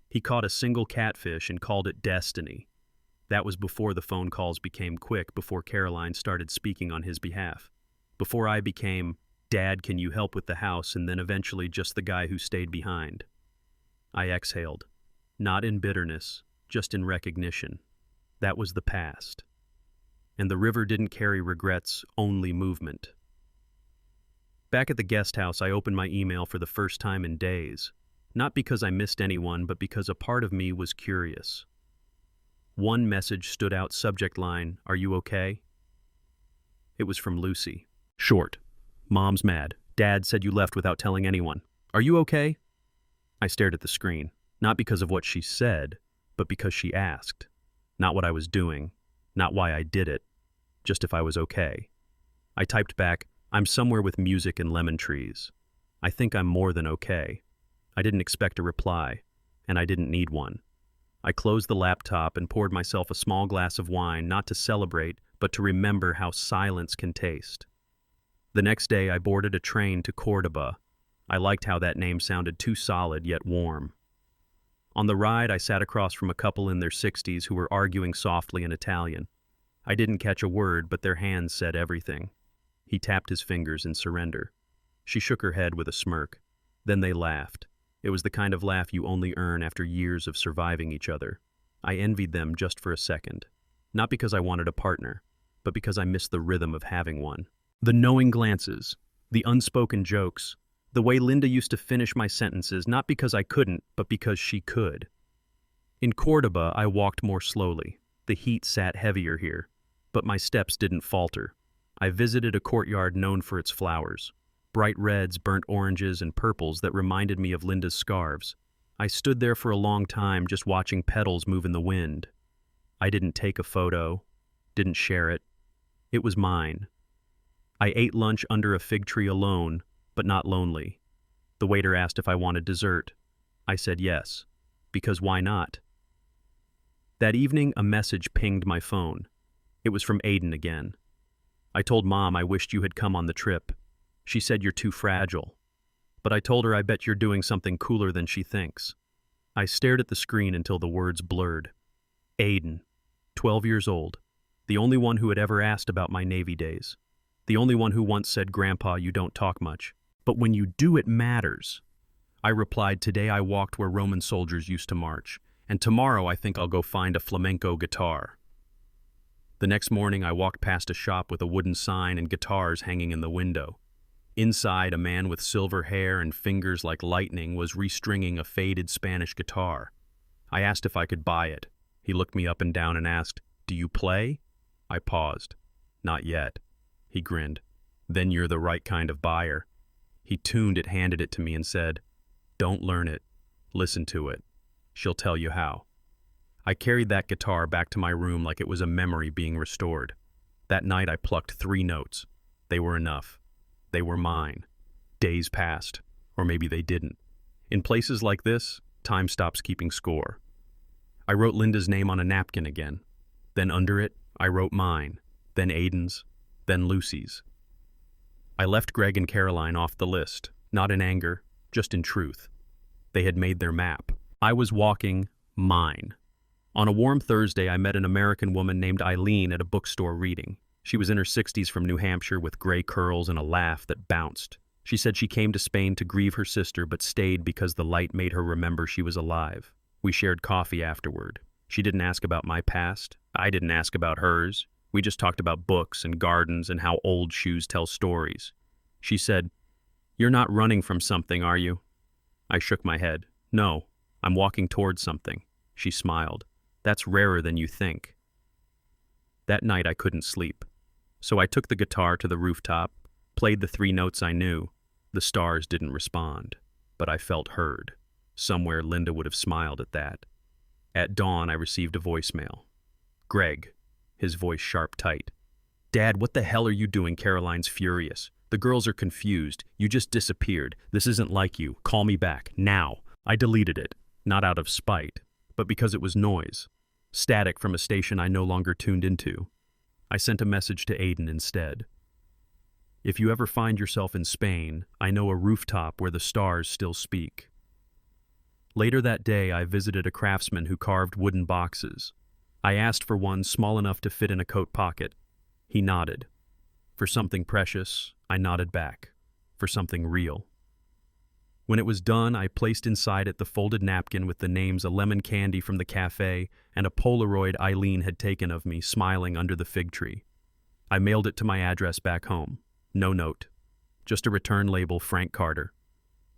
He caught a single catfish and called it destiny. That was before the phone calls became quick, before Caroline started speaking on his behalf. Before I became, "Dad, can you help with the house?" and then eventually just the guy who stayed behind. I exhaled. Not in bitterness, just in recognition. That was the past. And the river didn't carry regrets, only movement. Back at the guest house, I opened my email for the first time in days. Not because I missed anyone, but because a part of me was curious. One message stood out, subject line, "Are you okay?" It was from Lucy. Short. "Mom's mad. Dad said you left without telling anyone. Are you okay?" I stared at the screen, not because of what she said, but because she asked. Not what I was doing, not why I did it, just if I was okay. I typed back, "I'm somewhere with music and lemon trees. I think I'm more than okay." I didn't expect a reply, and I didn't need one. I closed the laptop and poured myself a small glass of wine, not to celebrate, but to remember how silence can taste. The next day, I boarded a train to Cordoba. I liked how that name sounded, too solid yet warm. On the ride, I sat across from a couple in their 60s who were arguing softly in Italian. I didn't catch a word, but their hands said everything. He tapped his fingers in surrender. She shook her head with a smirk. Then they laughed. It was the kind of laugh you only earn after years of surviving each other. I envied them just for a second. Not because I wanted a partner, but because I missed the rhythm of having one. The knowing glances, the unspoken jokes, the way Linda used to finish my sentences, not because I couldn't, but because she could. In Cordoba, I walked more slowly. The heat sat heavier here, but my steps didn't falter. I visited a courtyard known for its flowers. Bright reds, burnt oranges, and purples that reminded me of Linda's scarves. I stood there for a long time just watching petals move in the wind. I didn't take a photo, didn't share it. It was mine. I ate lunch under a fig tree alone, but not lonely. The waiter asked if I wanted dessert. I said yes, because why not? That evening, a message pinged my phone. It was from Aiden again. I told Mom I wished you had come on the trip. She said you're too fragile. But I told her I bet you're doing something cooler than she thinks. I stared at the screen until the words blurred. Aiden, 12 years old, the only one who had ever asked about my Navy days. The only one who once said, "Grandpa, you don't talk much. But when you do, it matters." I replied, "Today I walked where Roman soldiers used to march, and tomorrow I think I'll go find a flamenco guitar." The next morning I walked past a shop with a wooden sign and guitars hanging in the window. Inside, a man with silver hair and fingers like lightning was restringing a faded Spanish guitar. I asked if I could buy it. He looked me up and down and asked, "Do you play?" I paused. "Not yet." He grinned. "Then you're the right kind of buyer." He tuned it, handed it to me, and said, "Don't learn it. Listen to it. She'll tell you how." I carried that guitar back to my room like it was a memory being restored. That night I plucked 3 notes. They were enough. They were mine. Days passed, or maybe they didn't. In places like this, time stops keeping score. I wrote Linda's name on a napkin again. Then under it, I wrote mine, then Aiden's, then Lucy's. I left Greg and Caroline off the list, not in anger, just in truth. They had made their map. I was walking mine. On a warm Thursday, I met an American woman named Eileen at a bookstore reading. She was in her 60s from New Hampshire with gray curls and a laugh that bounced. She said she came to Spain to grieve her sister but stayed because the light made her remember she was alive. We shared coffee afterward. She didn't ask about my past. I didn't ask about hers. We just talked about books and gardens and how old shoes tell stories. She said, "You're not running from something, are you?" I shook my head. "No, I'm walking towards something." She smiled. "That's rarer than you think." That night I couldn't sleep. So I took the guitar to the rooftop, played the 3 notes I knew. The stars didn't respond, but I felt heard. Somewhere Linda would have smiled at that. At dawn, I received a voicemail. Greg, his voice sharp tight. "Dad, what the hell are you doing?" Caroline's furious. "The girls are confused. You just disappeared. This isn't like you. Call me back, now." I deleted it, not out of spite, but because it was noise. Static from a station I no longer tuned into. I sent a message to Aiden instead. "If you ever find yourself in Spain, I know a rooftop where the stars still speak." Later that day, I visited a craftsman who carved wooden boxes. I asked for one small enough to fit in a coat pocket. He nodded. For something precious, I nodded back. For something real. When it was done, I placed inside it the folded napkin with the names, a lemon candy from the cafe, and a Polaroid Eileen had taken of me smiling under the fig tree. I mailed it to my address back home. No note. Just a return label, Frank Carter.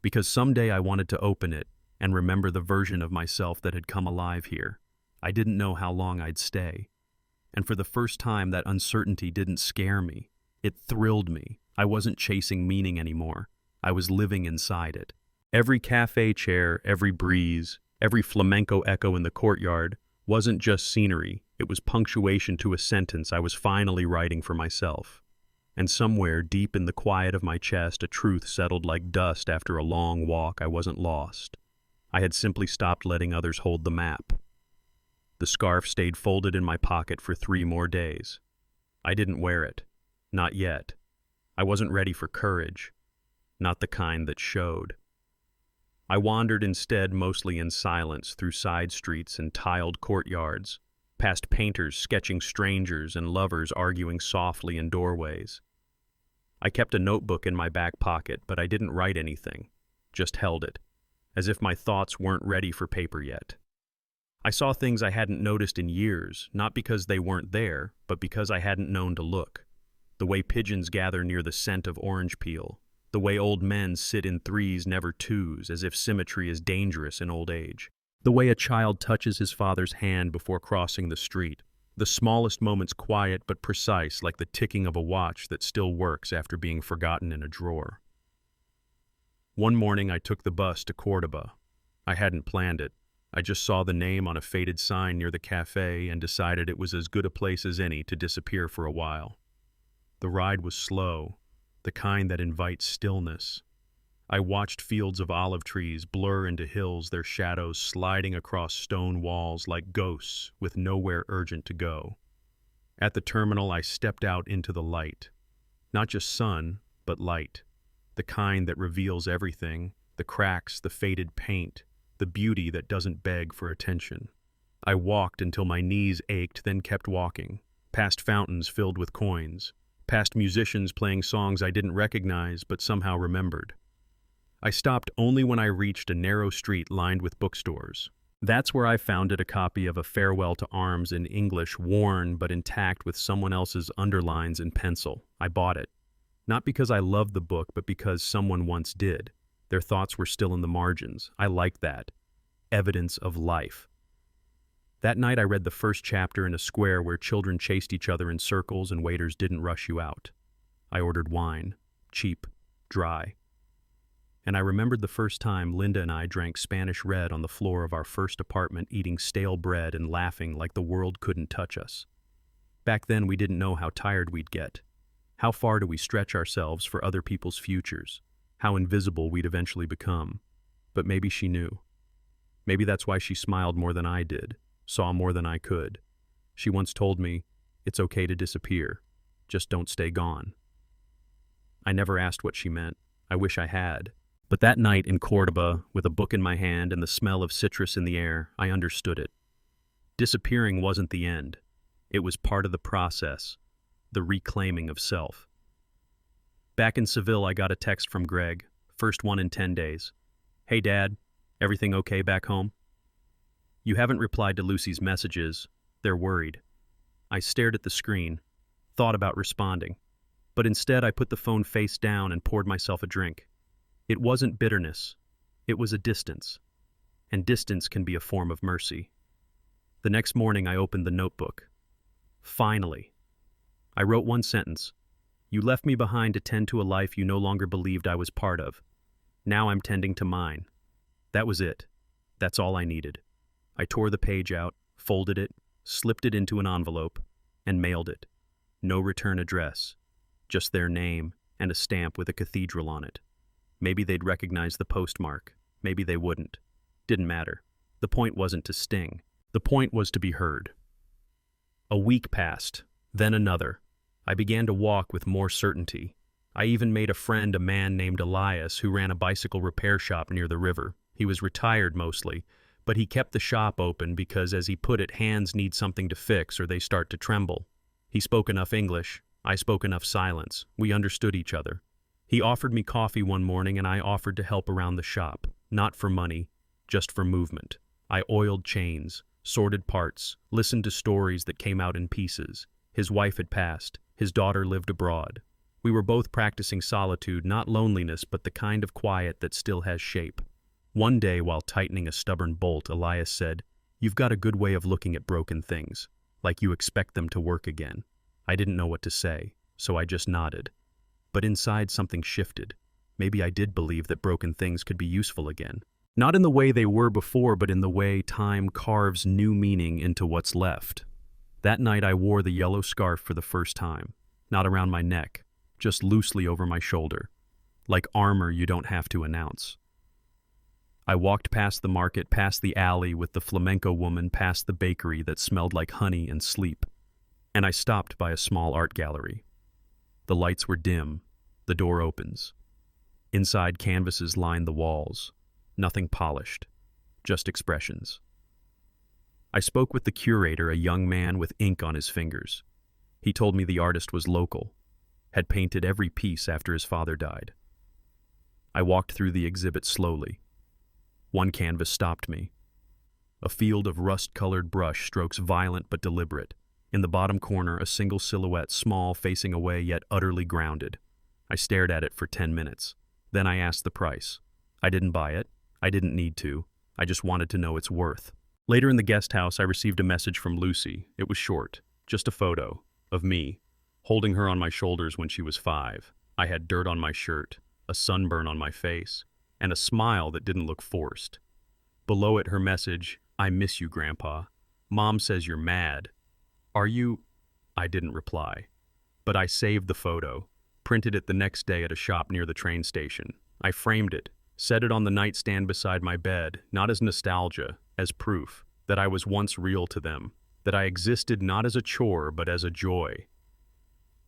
Because someday I wanted to open it and remember the version of myself that had come alive here. I didn't know how long I'd stay. And for the first time, that uncertainty didn't scare me. It thrilled me. I wasn't chasing meaning anymore. I was living inside it. Every cafe chair, every breeze, every flamenco echo in the courtyard wasn't just scenery. It was punctuation to a sentence I was finally writing for myself. And somewhere deep in the quiet of my chest, a truth settled like dust after a long walk. I wasn't lost. I had simply stopped letting others hold the map. The scarf stayed folded in my pocket for 3 more days. I didn't wear it. Not yet. I wasn't ready for courage. Not the kind that showed. I wandered instead mostly in silence through side streets and tiled courtyards, past painters sketching strangers and lovers arguing softly in doorways. I kept a notebook in my back pocket, but I didn't write anything, just held it, as if my thoughts weren't ready for paper yet. I saw things I hadn't noticed in years, not because they weren't there, but because I hadn't known to look. The way pigeons gather near the scent of orange peel, the way old men sit in 3s, never 2s, as if symmetry is dangerous in old age, the way a child touches his father's hand before crossing the street, the smallest moments quiet but precise, like the ticking of a watch that still works after being forgotten in a drawer. One morning I took the bus to Cordoba. I hadn't planned it. I just saw the name on a faded sign near the cafe and decided it was as good a place as any to disappear for a while. The ride was slow, the kind that invites stillness. I watched fields of olive trees blur into hills, their shadows sliding across stone walls like ghosts with nowhere urgent to go. At the terminal, I stepped out into the light. Not just sun, but light. The kind that reveals everything, the cracks, the faded paint, the beauty that doesn't beg for attention. I walked until my knees ached, then kept walking, past fountains filled with coins, past musicians playing songs I didn't recognize but somehow remembered. I stopped only when I reached a narrow street lined with bookstores. That's where I found a copy of A Farewell to Arms in English, worn but intact with someone else's underlines in pencil. I bought it. Not because I loved the book, but because someone once did. Their thoughts were still in the margins. I liked that. Evidence of life. That night I read the first chapter in a square where children chased each other in circles and waiters didn't rush you out. I ordered wine. Cheap. Dry. And I remembered the first time Linda and I drank Spanish Red on the floor of our first apartment, eating stale bread and laughing like the world couldn't touch us. Back then we didn't know how tired we'd get. How far do we stretch ourselves for other people's futures? How invisible we'd eventually become. But maybe she knew. Maybe that's why she smiled more than I did, saw more than I could. She once told me, "It's okay to disappear. Just don't stay gone." I never asked what she meant. I wish I had. But that night in Cordoba, with a book in my hand and the smell of citrus in the air, I understood it. Disappearing wasn't the end. It was part of the process, the reclaiming of self. Back in Seville, I got a text from Greg, first one in 10 days. "Hey Dad, everything okay back home?" "You haven't replied to Lucy's messages. They're worried." I stared at the screen, thought about responding. But instead I put the phone face down and poured myself a drink. It wasn't bitterness. It was a distance. And distance can be a form of mercy. The next morning I opened the notebook. Finally. I wrote one sentence. "You left me behind to tend to a life you no longer believed I was part of. Now I'm tending to mine." That was it. That's all I needed. I tore the page out, folded it, slipped it into an envelope, and mailed it. No return address. Just their name and a stamp with a cathedral on it. Maybe they'd recognize the postmark. Maybe they wouldn't. Didn't matter. The point wasn't to sting. The point was to be heard. A week passed, then another. I began to walk with more certainty. I even made a friend, a man named Elias, who ran a bicycle repair shop near the river. He was retired mostly, but he kept the shop open because, as he put it, hands need something to fix or they start to tremble. He spoke enough English. I spoke enough silence. We understood each other. He offered me coffee one morning and I offered to help around the shop. Not for money, just for movement. I oiled chains, sorted parts, listened to stories that came out in pieces. His wife had passed. His daughter lived abroad. We were both practicing solitude, not loneliness, but the kind of quiet that still has shape. One day, while tightening a stubborn bolt, Elias said, "You've got a good way of looking at broken things, like you expect them to work again." I didn't know what to say, so I just nodded. But inside something shifted. Maybe I did believe that broken things could be useful again. Not in the way they were before, but in the way time carves new meaning into what's left. That night I wore the yellow scarf for the first time, not around my neck, just loosely over my shoulder, like armor you don't have to announce. I walked past the market, past the alley with the flamenco woman, past the bakery that smelled like honey and sleep, and I stopped by a small art gallery. The lights were dim. The door opens. Inside, canvases lined the walls. Nothing polished, just expressions. I spoke with the curator, a young man with ink on his fingers. He told me the artist was local, had painted every piece after his father died. I walked through the exhibit slowly. One canvas stopped me. A field of rust-colored brush strokes, violent but deliberate. In the bottom corner, a single silhouette, small, facing away, yet utterly grounded. I stared at it for 10 minutes. Then I asked the price. I didn't buy it. I didn't need to. I just wanted to know its worth. Later in the guest house, I received a message from Lucy. It was short, just a photo of me, holding her on my shoulders when she was 5. I had dirt on my shirt, a sunburn on my face, and a smile that didn't look forced. Below it, her message, "I miss you, Grandpa. Mom says you're mad. Are you?" I didn't reply. But I saved the photo, printed it the next day at a shop near the train station. I framed it, set it on the nightstand beside my bed, not as nostalgia, as proof that I was once real to them, that I existed not as a chore but as a joy.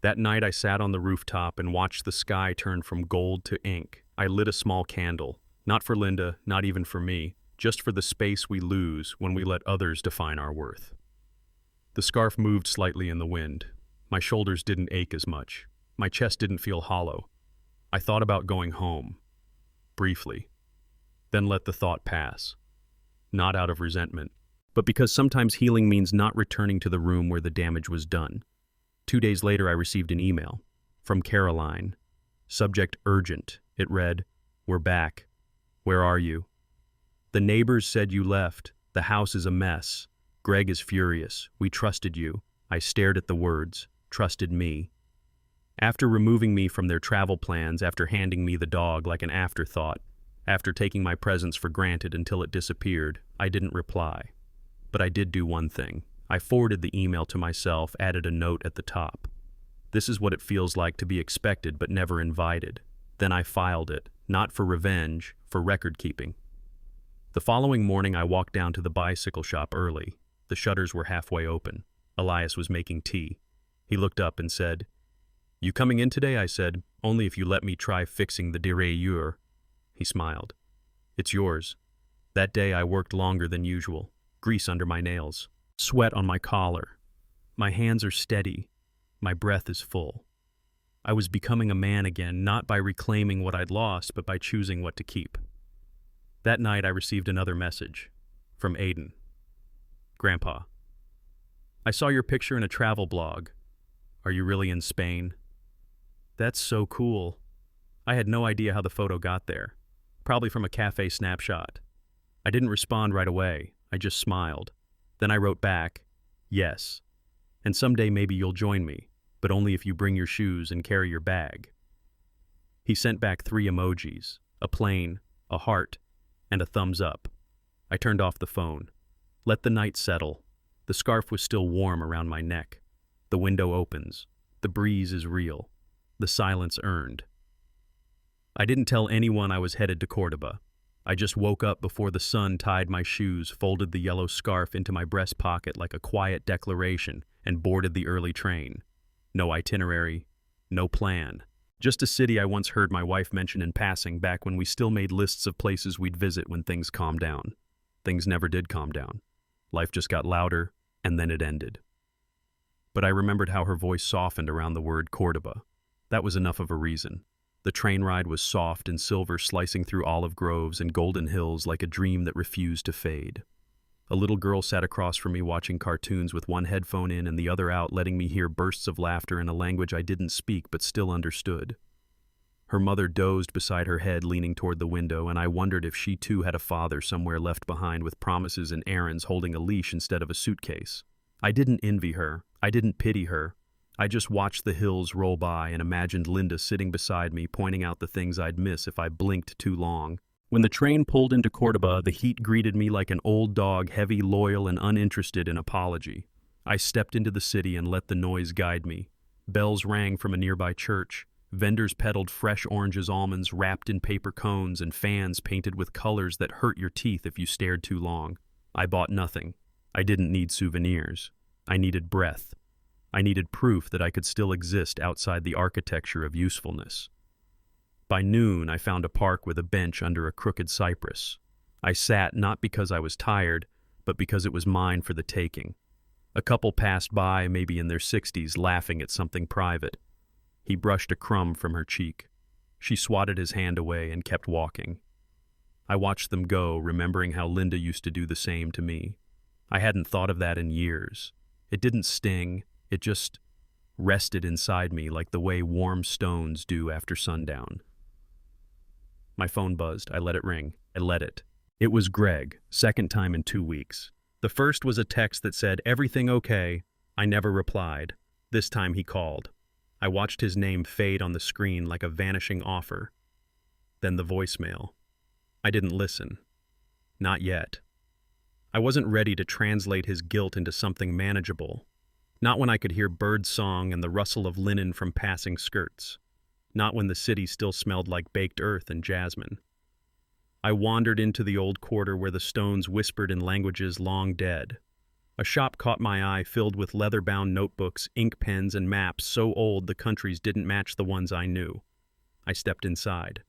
That night I sat on the rooftop and watched the sky turn from gold to ink. I lit a small candle, not for Linda, not even for me, just for the space we lose when we let others define our worth. The scarf moved slightly in the wind. My shoulders didn't ache as much. My chest didn't feel hollow. I thought about going home, briefly, then let the thought pass. Not out of resentment, but because sometimes healing means not returning to the room where the damage was done. 2 days later, I received an email from Caroline. Subject urgent. It read, "We're back. Where are you? The neighbors said you left. The house is a mess. Greg is furious. We trusted you." I stared at the words. Trusted me. After removing me from their travel plans, after handing me the dog like an afterthought, after taking my presence for granted until it disappeared, I didn't reply. But I did do one thing. I forwarded the email to myself, added a note at the top. "This is what it feels like to be expected but never invited." Then I filed it, not for revenge, for record-keeping. The following morning I walked down to the bicycle shop early. The shutters were halfway open. Elias was making tea. He looked up and said, "You coming in today?" I said, "Only if you let me try fixing the derailleur." He smiled. "It's yours." That day I worked longer than usual. Grease under my nails. Sweat on my collar. My hands are steady. My breath is full. I was becoming a man again, not by reclaiming what I'd lost, but by choosing what to keep. That night I received another message from Aiden. "Grandpa, I saw your picture in a travel blog. Are you really in Spain?" "That's so cool." I had no idea how the photo got there. Probably from a cafe snapshot. I didn't respond right away. I just smiled. Then I wrote back, "Yes. And someday maybe you'll join me, but only if you bring your shoes and carry your bag." He sent back 3 emojis, a plane, a heart, and a thumbs up. I turned off the phone. Let the night settle. The scarf was still warm around my neck. The window opens. The breeze is real. The silence earned. I didn't tell anyone I was headed to Cordoba. I just woke up before the sun, tied my shoes, folded the yellow scarf into my breast pocket like a quiet declaration, and boarded the early train. No itinerary, no plan. Just a city I once heard my wife mention in passing back when we still made lists of places we'd visit when things calmed down. Things never did calm down. Life just got louder, and then it ended. But I remembered how her voice softened around the word Cordoba. That was enough of a reason. The train ride was soft and silver, slicing through olive groves and golden hills like a dream that refused to fade. A little girl sat across from me watching cartoons with one headphone in and the other out, letting me hear bursts of laughter in a language I didn't speak but still understood. Her mother dozed beside her head, leaning toward the window, and I wondered if she too had a father somewhere left behind with promises and errands holding a leash instead of a suitcase. I didn't envy her. I didn't pity her. I just watched the hills roll by and imagined Linda sitting beside me, pointing out the things I'd miss if I blinked too long. When the train pulled into Cordoba, the heat greeted me like an old dog, heavy, loyal, and uninterested in apology. I stepped into the city and let the noise guide me. Bells rang from a nearby church. Vendors peddled fresh oranges, almonds wrapped in paper cones, and fans painted with colors that hurt your teeth if you stared too long. I bought nothing. I didn't need souvenirs. I needed breath. I needed proof that I could still exist outside the architecture of usefulness. By noon, I found a park with a bench under a crooked cypress. I sat not because I was tired, but because it was mine for the taking. A couple passed by, maybe in their 60s, laughing at something private. He brushed a crumb from her cheek. She swatted his hand away and kept walking. I watched them go, remembering how Linda used to do the same to me. I hadn't thought of that in years. It didn't sting. It just rested inside me like the way warm stones do after sundown. My phone buzzed. I let it ring. I let it. It was Greg, second time in 2 weeks. The first was a text that said, "Everything okay?" I never replied. This time he called. I watched his name fade on the screen like a vanishing offer. Then the voicemail. I didn't listen. Not yet. I wasn't ready to translate his guilt into something manageable. Not when I could hear birdsong and the rustle of linen from passing skirts. Not when the city still smelled like baked earth and jasmine. I wandered into the old quarter where the stones whispered in languages long dead. A shop caught my eye, filled with leather-bound notebooks, ink pens, and maps so old the countries didn't match the ones I knew. I stepped inside.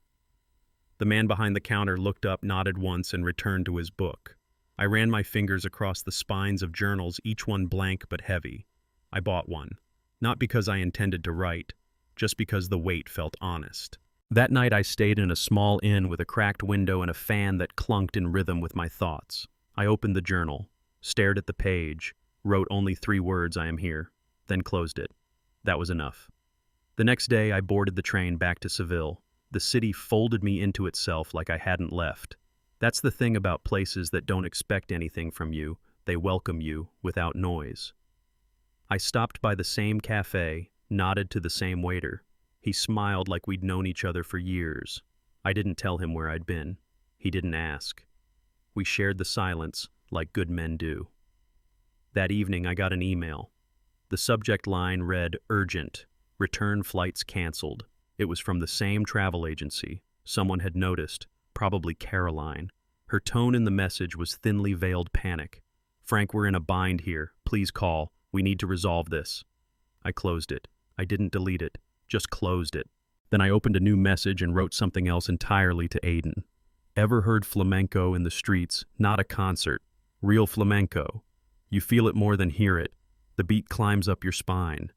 The man behind the counter looked up, nodded once, and returned to his book. I ran my fingers across the spines of journals, each one blank but heavy. I bought one. Not because I intended to write, just because the weight felt honest. That night I stayed in a small inn with a cracked window and a fan that clunked in rhythm with my thoughts. I opened the journal, stared at the page, wrote only 3 words, "I am here," then closed it. That was enough. The next day I boarded the train back to Seville. The city folded me into itself like I hadn't left. That's the thing about places that don't expect anything from you. They welcome you without noise. I stopped by the same cafe, nodded to the same waiter. He smiled like we'd known each other for years. I didn't tell him where I'd been. He didn't ask. We shared the silence like good men do. That evening I got an email. The subject line read, "Urgent. Return flights canceled." It was from the same travel agency. Someone had noticed, probably Caroline. Her tone in the message was thinly veiled panic. "Frank, we're in a bind here. Please call. We need to resolve this." I closed it. I didn't delete it, just closed it. Then I opened a new message and wrote something else entirely to Aiden. "Ever heard flamenco in the streets? Not a concert. Real flamenco. You feel it more than hear it. The beat climbs up your spine.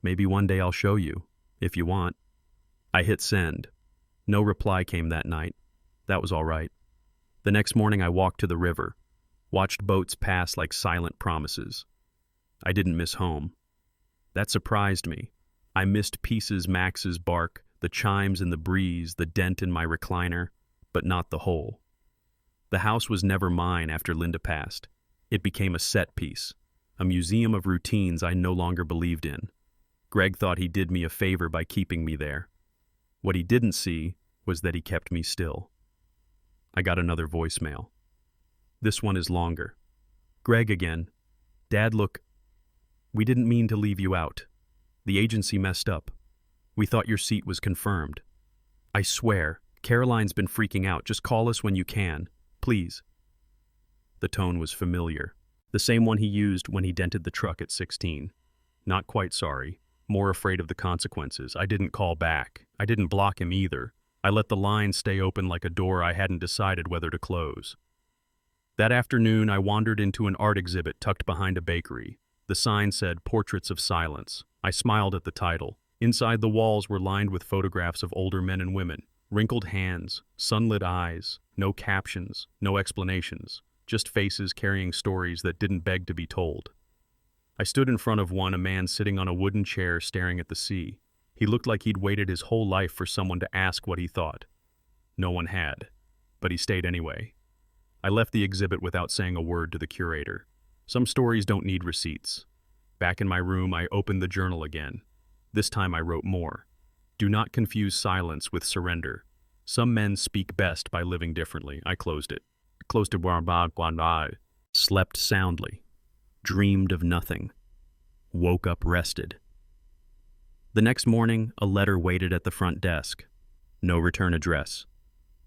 Maybe one day I'll show you, if you want." I hit send. No reply came that night. That was all right. The next morning I walked to the river, watched boats pass like silent promises. I didn't miss home. That surprised me. I missed Pieces Max's bark, the chimes in the breeze, the dent in my recliner, but not the whole. The house was never mine after Linda passed. It became a set piece, a museum of routines I no longer believed in. Greg thought he did me a favor by keeping me there. What he didn't see was that he kept me still. I got another voicemail. This one is longer. "Greg again. Dad, look, we didn't mean to leave you out. The agency messed up. We thought your seat was confirmed. I swear, Caroline's been freaking out. Just call us when you can. Please." The tone was familiar. The same one he used when he dented the truck at 16. Not quite sorry. More afraid of the consequences. I didn't call back. I didn't block him either. I let the line stay open like a door I hadn't decided whether to close. That afternoon, I wandered into an art exhibit tucked behind a bakery. The sign said, "Portraits of Silence." I smiled at the title. Inside, the walls were lined with photographs of older men and women. Wrinkled hands, sunlit eyes, no captions, no explanations. Just faces carrying stories that didn't beg to be told. I stood in front of one, a man sitting on a wooden chair staring at the sea. He looked like he'd waited his whole life for someone to ask what he thought. No one had, but he stayed anyway. I left the exhibit without saying a word to the curator. Some stories don't need receipts. Back in my room, I opened the journal again. This time I wrote more. Do not confuse silence with surrender. Some men speak best by living differently. I closed it. Slept soundly. Dreamed of nothing. Woke up rested. The next morning, a letter waited at the front desk. No return address.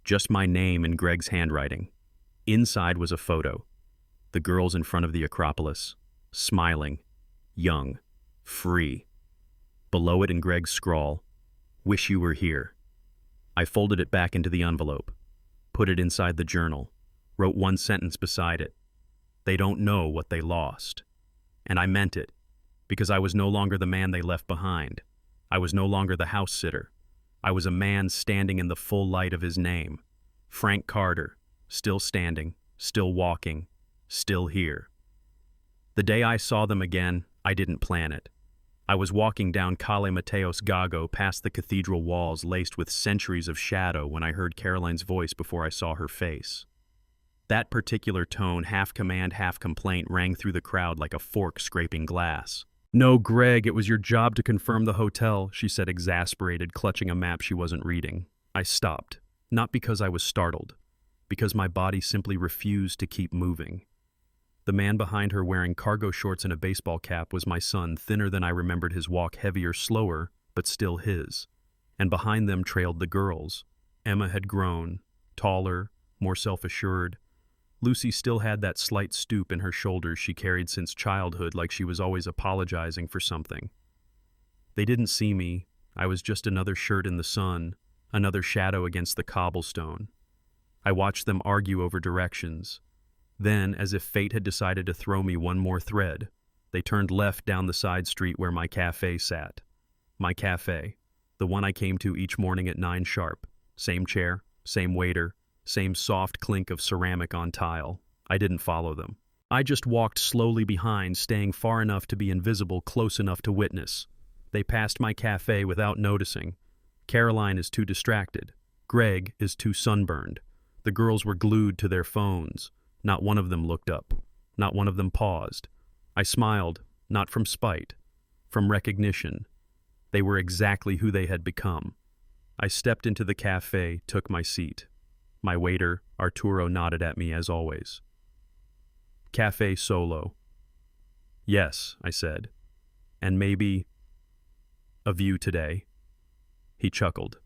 Just my name in Greg's handwriting. Inside was a photo. The girls in front of the Acropolis, smiling, young, free. Below it in Greg's scrawl, wish you were here. I folded it back into the envelope, put it inside the journal, wrote one sentence beside it. They don't know what they lost. And I meant it, because I was no longer the man they left behind. I was no longer the house sitter. I was a man standing in the full light of his name. Frank Carter, still standing, still walking, still here. The day I saw them again, I didn't plan it. I was walking down Calle Mateos Gago past the cathedral walls laced with centuries of shadow when I heard Caroline's voice before I saw her face. That particular tone, half command, half complaint, rang through the crowd like a fork scraping glass. "No, Greg, it was your job to confirm the hotel," she said, exasperated, clutching a map she wasn't reading. I stopped, not because I was startled, because my body simply refused to keep moving. The man behind her wearing cargo shorts and a baseball cap was my son, thinner than I remembered his walk, heavier, slower, but still his. And behind them trailed the girls. Emma had grown, taller, more self-assured. Lucy still had that slight stoop in her shoulders she carried since childhood, like she was always apologizing for something. They didn't see me. I was just another shirt in the sun, another shadow against the cobblestone. I watched them argue over directions. Then, as if fate had decided to throw me one more thread, they turned left down the side street where my cafe sat. My cafe, the one I came to each morning at 9 sharp. Same chair, same waiter, same soft clink of ceramic on tile. I didn't follow them. I just walked slowly behind, staying far enough to be invisible, close enough to witness. They passed my cafe without noticing. Caroline is too distracted. Greg is too sunburned. The girls were glued to their phones. Not one of them looked up. Not one of them paused. I smiled, not from spite, from recognition. They were exactly who they had become. I stepped into the cafe, took my seat. My waiter, Arturo, nodded at me as always. "Cafe solo." "Yes," I said. "And maybe a view today." He chuckled.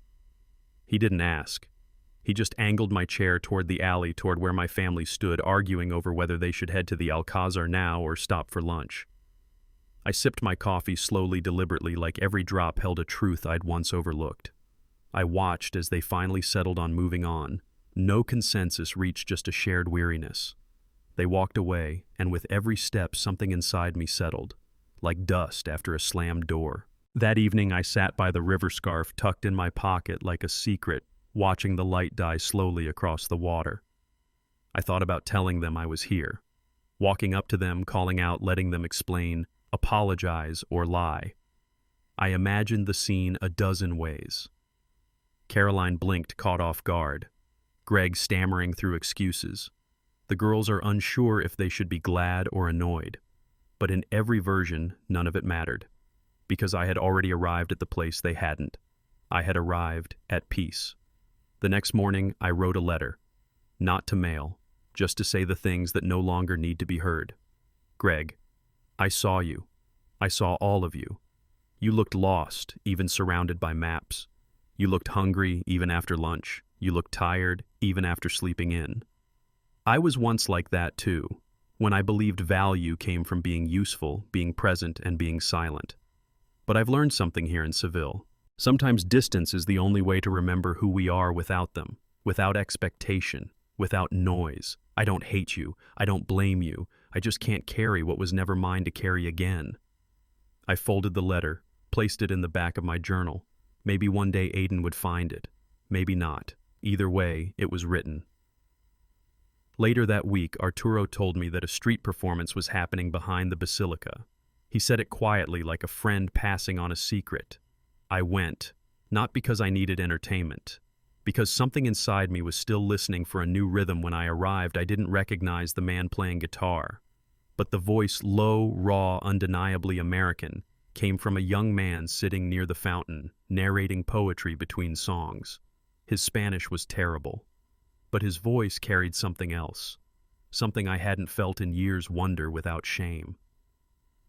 He didn't ask. He just angled my chair toward the alley, toward where my family stood, arguing over whether they should head to the Alcázar now or stop for lunch. I sipped my coffee slowly, deliberately, like every drop held a truth I'd once overlooked. I watched as they finally settled on moving on. No consensus reached, just a shared weariness. They walked away, and with every step something inside me settled, like dust after a slammed door. That evening I sat by the river scarf tucked in my pocket like a secret, watching the light die slowly across the water. I thought about telling them I was here, walking up to them, calling out, letting them explain, apologize, or lie. I imagined the scene a dozen ways. Caroline blinked, caught off guard. Greg stammering through excuses. The girls are unsure if they should be glad or annoyed. But in every version, none of it mattered, because I had already arrived at the place they hadn't. I had arrived at peace. The next morning, I wrote a letter, not to mail, just to say the things that no longer need to be heard. Greg, I saw you. I saw all of you. You looked lost, even surrounded by maps. You looked hungry, even after lunch. You looked tired, even after sleeping in. I was once like that too, when I believed value came from being useful, being present, and being silent. But I've learned something here in Seville. Sometimes distance is the only way to remember who we are without them, without expectation, without noise. I don't hate you. I don't blame you. I just can't carry what was never mine to carry again. I folded the letter, placed it in the back of my journal. Maybe one day Aiden would find it. Maybe not. Either way, it was written. Later that week, Arturo told me that a street performance was happening behind the basilica. He said it quietly, like a friend passing on a secret. I went, not because I needed entertainment, because something inside me was still listening for a new rhythm. When I arrived, I didn't recognize the man playing guitar, but the voice, low, raw, undeniably American, came from a young man sitting near the fountain, narrating poetry between songs. His Spanish was terrible, but his voice carried something else, something I hadn't felt in years, wonder without shame.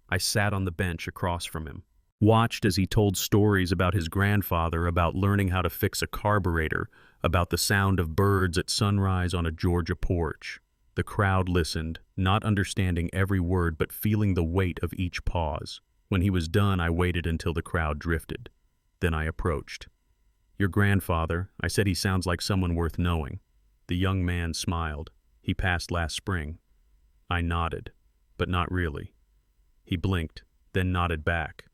I sat on the bench across from him, watched as he told stories about his grandfather, about learning how to fix a carburetor, about the sound of birds at sunrise on a Georgia porch. The crowd listened, not understanding every word but feeling the weight of each pause. When he was done, I waited until the crowd drifted. Then I approached. "Your grandfather," I said. "He sounds like someone worth knowing." The young man smiled. "He passed last spring." I nodded, but not really. He blinked, then nodded back.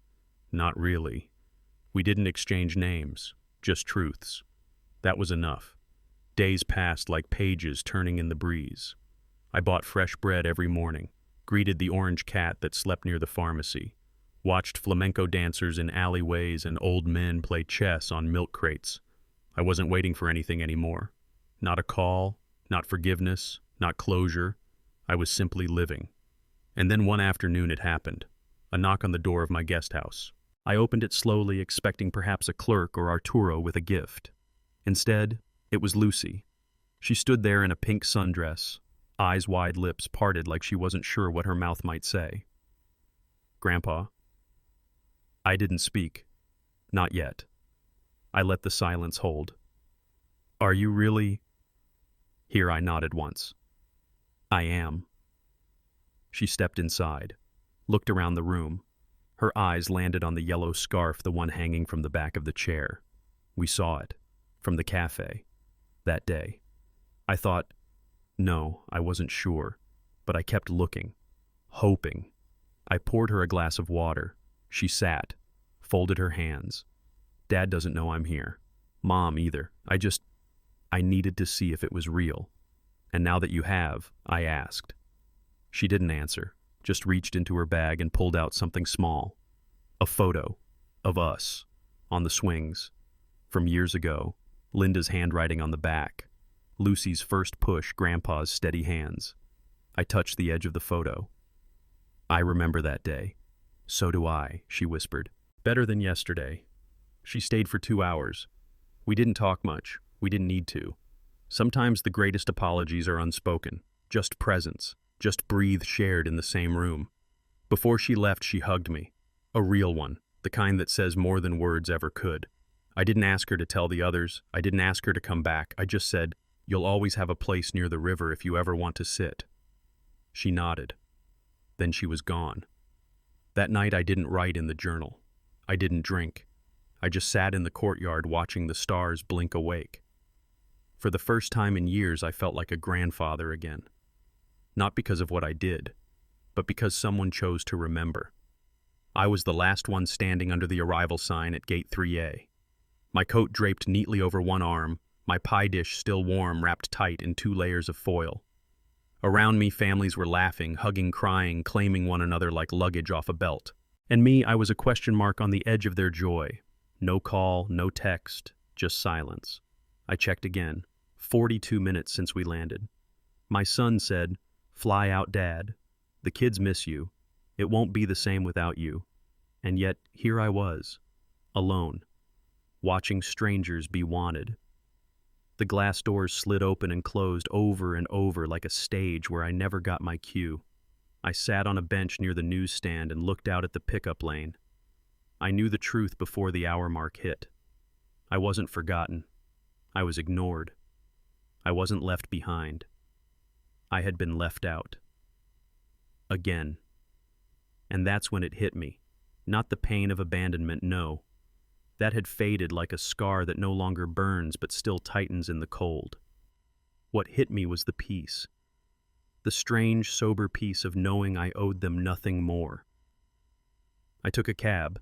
"Not really." We didn't exchange names, just truths. That was enough. Days passed like pages turning in the breeze. I bought fresh bread every morning, greeted the orange cat that slept near the pharmacy, watched flamenco dancers in alleyways and old men play chess on milk crates. I wasn't waiting for anything anymore. Not a call, not forgiveness, not closure. I was simply living. And then one afternoon it happened. A knock on the door of my guest house. I opened it slowly, expecting perhaps a clerk or Arturo with a gift. Instead, it was Lucy. She stood there in a pink sundress, eyes wide, lips parted like she wasn't sure what her mouth might say. "Grandpa." I didn't speak. Not yet. I let the silence hold. "Are you really?" Here I nodded once. "I am." She stepped inside, looked around the room. Her eyes landed on the yellow scarf, the one hanging from the back of the chair. We saw it, from the cafe, that day. I thought, no, I wasn't sure, but I kept looking, hoping. I poured her a glass of water. She sat, folded her hands. "Dad doesn't know I'm here. Mom either. I needed to see if it was real. And now that you have," I asked. She didn't answer, just reached into her bag and pulled out something small. A photo of us on the swings from years ago, Linda's handwriting on the back, Lucy's first push, Grandpa's steady hands. I touched the edge of the photo. "I remember that day." "So do I," she whispered. "Better than yesterday." She stayed for 2 hours. We didn't talk much. We didn't need to. Sometimes the greatest apologies are unspoken, just presence, just breathe shared in the same room. Before she left, she hugged me. A real one, the kind that says more than words ever could. I didn't ask her to tell the others. I didn't ask her to come back. I just said, "You'll always have a place near the river if you ever want to sit." She nodded. Then she was gone. That night I didn't write in the journal. I didn't drink. I just sat in the courtyard watching the stars blink awake. For the first time in years, I felt like a grandfather again. Not because of what I did, but because someone chose to remember. I was the last one standing under the arrival sign at Gate 3A. My coat draped neatly over one arm, my pie dish still warm, wrapped tight in 2 layers of foil. Around me, families were laughing, hugging, crying, claiming one another like luggage off a belt. And me, I was a question mark on the edge of their joy. No call, no text, just silence. I checked again. 42 minutes since we landed. My son said, "Fly out, Dad. The kids miss you. It won't be the same without you." And yet, here I was, alone, watching strangers be wanted. The glass doors slid open and closed over and over like a stage where I never got my cue. I sat on a bench near the newsstand and looked out at the pickup lane. I knew the truth before the hour mark hit. I wasn't forgotten. I was ignored. I wasn't left behind. I had been left out. Again. And that's when it hit me. Not the pain of abandonment, no. That had faded like a scar that no longer burns but still tightens in the cold. What hit me was the peace. The strange, sober peace of knowing I owed them nothing more. I took a cab.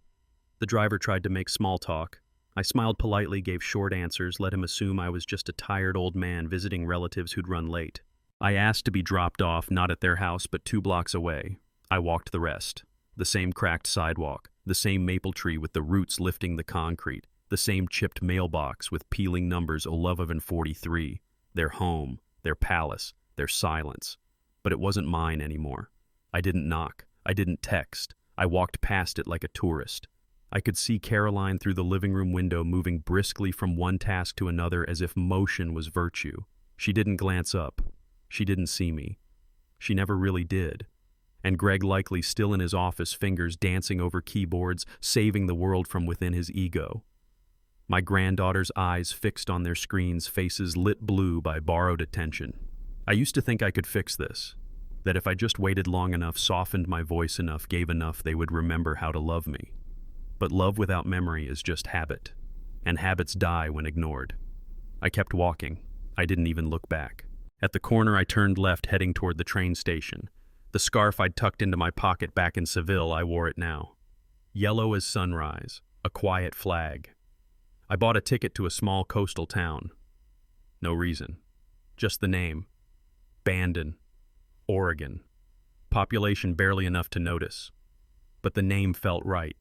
The driver tried to make small talk. I smiled politely, gave short answers, let him assume I was just a tired old man visiting relatives who'd run late. I asked to be dropped off, not at their house, but 2 blocks away. I walked the rest. The same cracked sidewalk, The same maple tree with the roots lifting the concrete. The same chipped mailbox with peeling numbers 11 and 43. Their home, their palace, their silence. But it wasn't mine anymore. I didn't knock. I didn't text. I walked past it like a tourist. I could see Caroline through the living room window moving briskly from one task to another as if motion was virtue. She didn't glance up. She didn't see me. She never really did. And Greg likely still in his office, fingers dancing over keyboards, saving the world from within his ego. My granddaughter's eyes fixed on their screens, faces lit blue by borrowed attention. I used to think I could fix this, that if I just waited long enough, softened my voice enough, gave enough, they would remember how to love me. But love without memory is just habit, and habits die when ignored. I kept walking. I didn't even look back. At the corner, I turned left, heading toward the train station. The scarf I'd tucked into my pocket back in Seville, I wore it now. Yellow as sunrise, a quiet flag. I bought a ticket to a small coastal town. No reason. Just the name. Bandon, Oregon. Population barely enough to notice. But the name felt right.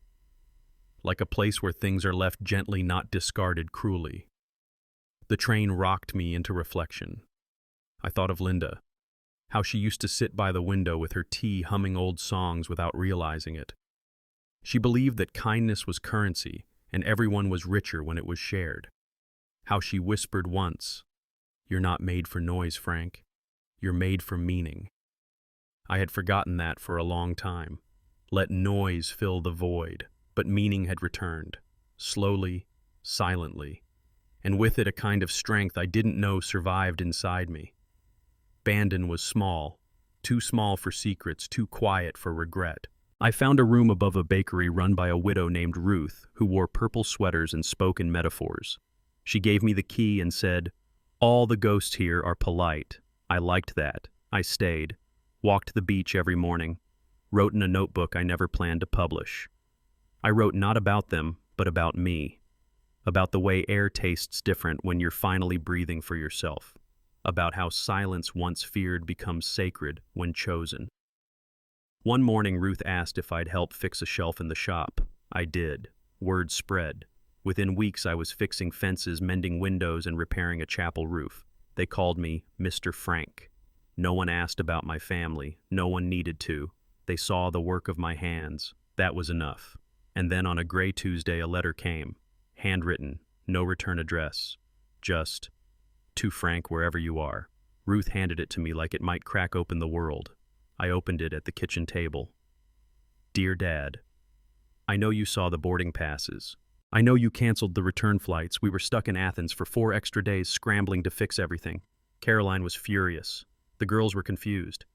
Like a place where things are left gently, not discarded cruelly. The train rocked me into reflection. I thought of Linda. How she used to sit by the window with her tea, humming old songs without realizing it. She believed that kindness was currency, and everyone was richer when it was shared. How she whispered once, "You're not made for noise, Frank. You're made for meaning." I had forgotten that for a long time. Let noise fill the void, but meaning had returned, slowly, silently, and with it a kind of strength I didn't know survived inside me. Bandon was small, too small for secrets, too quiet for regret. I found a room above a bakery run by a widow named Ruth, who wore purple sweaters and spoke in metaphors. She gave me the key and said, "All the ghosts here are polite." I liked that. I stayed, walked the beach every morning, wrote in a notebook I never planned to publish. I wrote not about them, but about me. About the way air tastes different when you're finally breathing for yourself. About how silence once feared becomes sacred when chosen. One morning, Ruth asked if I'd help fix a shelf in the shop. I did. Word spread. Within weeks, I was fixing fences, mending windows, and repairing a chapel roof. They called me Mr. Frank. No one asked about my family. No one needed to. They saw the work of my hands. That was enough. And then on a gray Tuesday, a letter came. Handwritten. No return address. Just, "To Frank, wherever you are." Ruth handed it to me like it might crack open the world. I opened it at the kitchen table. "Dear Dad, I know you saw the boarding passes. I know you canceled the return flights. We were stuck in Athens for 4 extra days scrambling to fix everything. Caroline was furious. The girls were confused.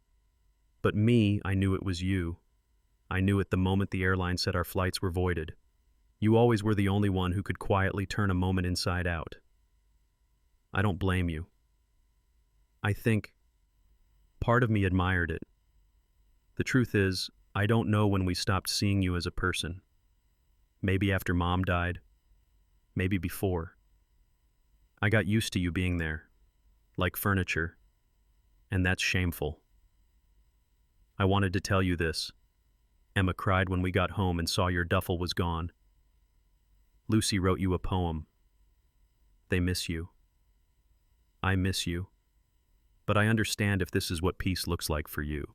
But me, I knew it was you. I knew it the moment the airline said our flights were voided. You always were the only one who could quietly turn a moment inside out. I don't blame you. I think part of me admired it. The truth is, I don't know when we stopped seeing you as a person. Maybe after Mom died. Maybe before. I got used to you being there, like furniture, and that's shameful. I wanted to tell you this. Emma cried when we got home and saw your duffel was gone. Lucy wrote you a poem. They miss you. I miss you. But I understand if this is what peace looks like for you.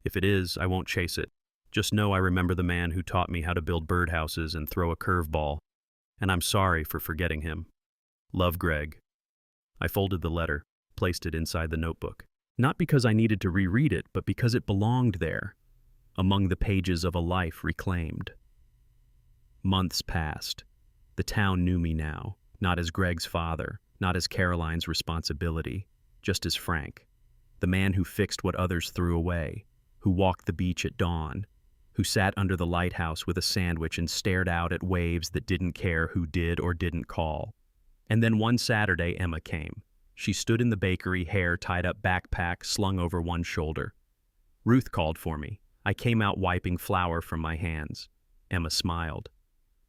If it is, I won't chase it. Just know I remember the man who taught me how to build birdhouses and throw a curveball, and I'm sorry for forgetting him. Love, Greg. I folded the letter, placed it inside the notebook. Not because I needed to reread it, but because it belonged there, among the pages of a life reclaimed. Months passed. The town knew me now, not as Greg's father, not as Caroline's responsibility, just as Frank, the man who fixed what others threw away, who walked the beach at dawn, who sat under the lighthouse with a sandwich and stared out at waves that didn't care who did or didn't call. And then one Saturday, Emma came. She stood in the bakery, hair tied up, backpack slung over one shoulder. Ruth called for me. I came out wiping flour from my hands. Emma smiled.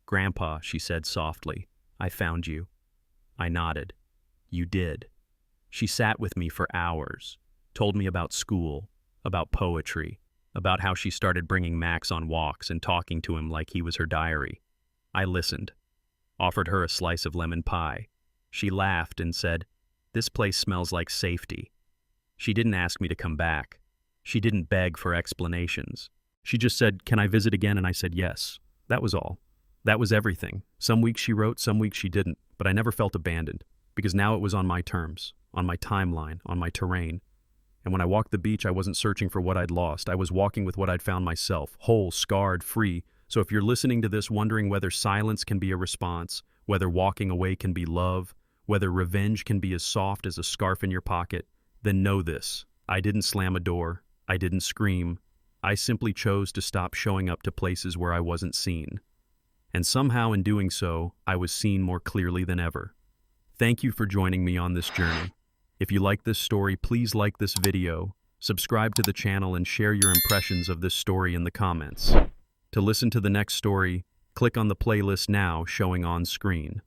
"Grandpa," she said softly, "I found you." I nodded. "You did." She sat with me for hours, told me about school, about poetry, about how she started bringing Max on walks and talking to him like he was her diary. I listened, offered her a slice of lemon pie. She laughed and said, "This place smells like safety." She didn't ask me to come back. She didn't beg for explanations. She just said, "Can I visit again?" And I said yes. That was all. That was everything. Some weeks she wrote, some weeks she didn't, but I never felt abandoned, because now it was on my terms, on my timeline, on my terrain. And when I walked the beach, I wasn't searching for what I'd lost. I was walking with what I'd found myself, whole, scarred, free. So if you're listening to this wondering whether silence can be a response, whether walking away can be love, whether revenge can be as soft as a scarf in your pocket, then know this. I didn't slam a door. I didn't scream. I simply chose to stop showing up to places where I wasn't seen. And somehow in doing so, I was seen more clearly than ever. Thank you for joining me on this journey. If you like this story, please like this video, subscribe to the channel, and share your impressions of this story in the comments. To listen to the next story, click on the playlist now showing on screen.